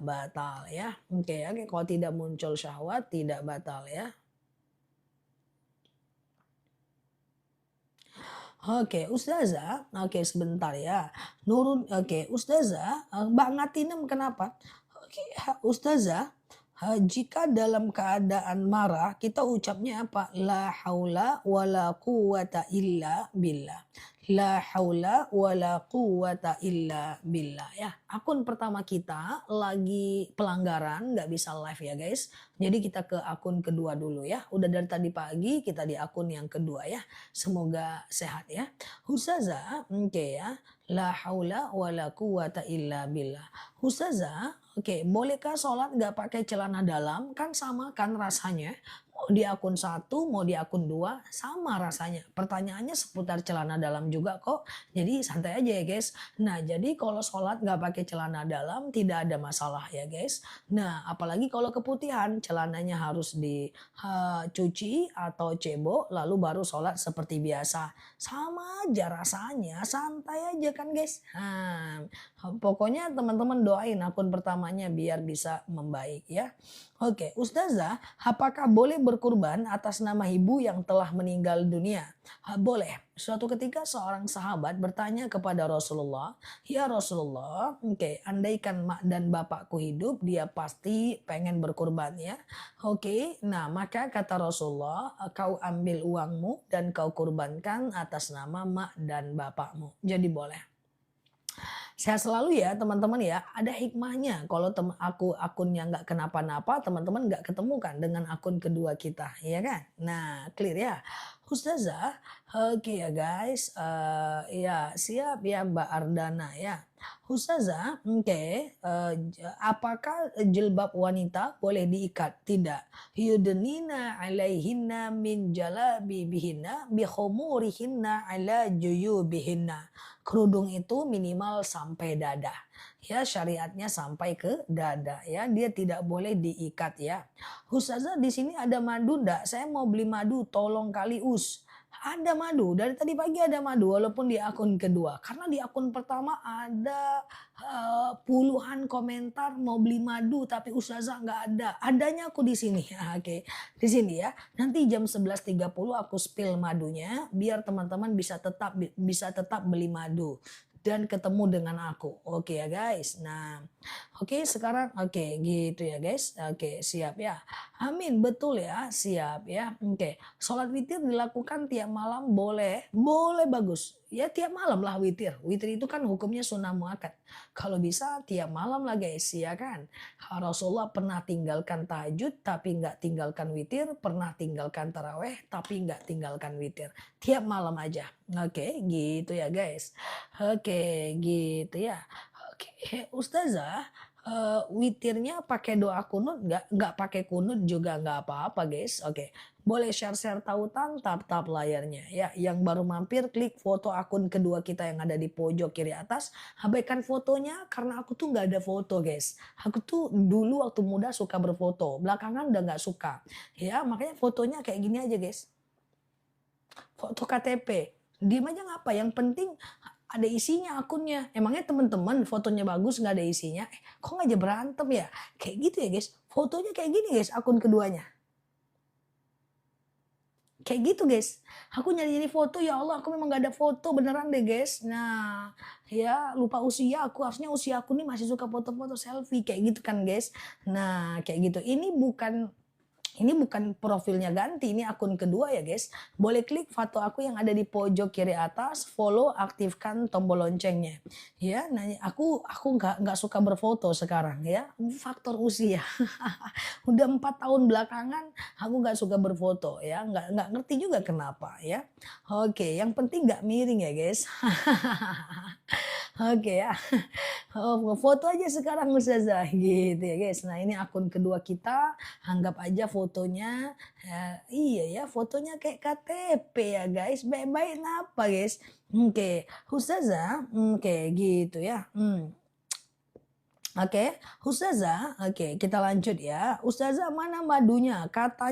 batal ya. Oke, oke, kalau tidak muncul syahwat tidak batal ya. Oke, Ustazah, oke sebentar ya. Oke, Ustazah, Mbak Ngatinem kenapa? Oke, Ustazah, jika dalam keadaan marah kita ucapnya apa? La haula wala quwata illa billah. La haula wala quwata illa billah ya. Akun pertama kita lagi pelanggaran, nggak bisa live ya guys. Jadi kita ke akun kedua dulu ya. Udah dari tadi pagi kita di akun yang kedua ya. Semoga sehat ya. Ustazah, oke ya. La haula wala quwata illa billah. Ustazah, oke, bolehkah sholat nggak pakai celana dalam? Kan sama kan rasanya. Mau di akun satu, mau di akun dua, sama rasanya. Pertanyaannya seputar celana dalam juga kok. Jadi santai aja ya guys. Nah, jadi kalau sholat nggak pakai celana dalam tidak ada masalah ya guys. Nah, apalagi kalau keputihan, celananya harus dicuci atau cebok, lalu baru sholat seperti biasa. Sama aja rasanya, santai aja kan guys. Pokoknya teman-teman doain akun pertamanya biar bisa membaik ya. Oke, Ustazah, apakah boleh berkurban atas nama ibu yang telah meninggal dunia? Boleh. Suatu ketika seorang sahabat bertanya kepada Rasulullah, "Ya Rasulullah, oke, andaikan mak dan bapakku hidup, dia pasti pengen berkurban ya." Oke, nah maka kata Rasulullah, "Kau ambil uangmu dan kau kurbankan atas nama mak dan bapakmu." Jadi boleh. Sehat selalu ya teman-teman ya. Ada hikmahnya kalau akunnya nggak kenapa-napa, teman-teman nggak ketemu kan dengan akun kedua kita, ya kan? Nah, clear ya. Ustazah, oke ya guys, ya siap ya Mbak Ardana ya. Ustazah, oke, apakah jilbab wanita boleh diikat? Tidak. Yudnina alaihinna min jalabibihinna bihumurihinna ala juyubihinna. Kerudung itu minimal sampai dada. Ya, syariatnya sampai ke dada ya. Dia tidak boleh diikat ya. Ustazah di sini ada madu ndak? Saya mau beli madu, tolong kali Ada madu, dari tadi pagi ada madu walaupun di akun kedua. Karena di akun pertama ada puluhan komentar mau beli madu tapi ustazah nggak ada. Adanya aku di sini. Oke. Di sini ya. Nanti jam 11.30 aku spill madunya biar teman-teman bisa tetap beli madu dan ketemu dengan aku. Oke ya guys. Nah, oke sekarang oke gitu ya guys. Oke, siap ya. Amin, betul ya, siap ya. Oke, sholat witir dilakukan tiap malam boleh, boleh bagus. Ya tiap malam lah witir. Witir itu kan hukumnya sunnah muakkad. Kalau bisa tiap malam lah guys, ya kan. Rasulullah pernah tinggalkan tahajud tapi nggak tinggalkan witir, pernah tinggalkan taraweh tapi nggak tinggalkan witir. Tiap malam aja. Oke, gitu ya guys. Oke, gitu ya. Oke, Ustazah, witirnya pakai doa kunut nggak pakai kunut juga nggak apa-apa guys. Oke, boleh share-share tautan, tap-tap layarnya ya. Yang baru mampir klik foto akun kedua kita yang ada di pojok kiri atas. Abaikan fotonya karena aku tuh nggak ada foto guys. Aku tuh dulu waktu muda suka berfoto, belakangan udah nggak suka. Ya makanya fotonya kayak gini aja guys. Foto KTP. Diem aja ngapa? Yang penting ada isinya akunnya. Emangnya teman-teman fotonya bagus nggak ada isinya? Kok ngajak berantem ya? Kayak gitu ya guys. Fotonya kayak gini guys akun keduanya. Kayak gitu guys. Aku nyari-nyari foto ya Allah aku memang gak ada foto beneran deh guys. Nah ya lupa usia aku. Harusnya usia aku nih masih suka foto-foto selfie kayak gitu kan guys. Nah kayak gitu. Ini bukan profilnya ganti, ini akun kedua ya guys. Boleh klik foto aku yang ada di pojok kiri atas, follow, aktifkan tombol loncengnya. Ya, nah aku nggak suka berfoto sekarang ya, faktor usia. Udah 4 tahun belakangan aku nggak suka berfoto ya, nggak ngerti juga kenapa ya. Oke, yang penting nggak miring ya guys. Oke ya. Oh, foto aja sekarang Ustazah gitu ya guys. Nah ini akun kedua kita, anggap aja fotonya, iya ya fotonya kayak KTP ya guys. Baik-baik apa guys. Oke, Ustazah, oke gitu ya. Oke, Ustazah, oke kita lanjut ya. Ustazah mana madunya? Katanya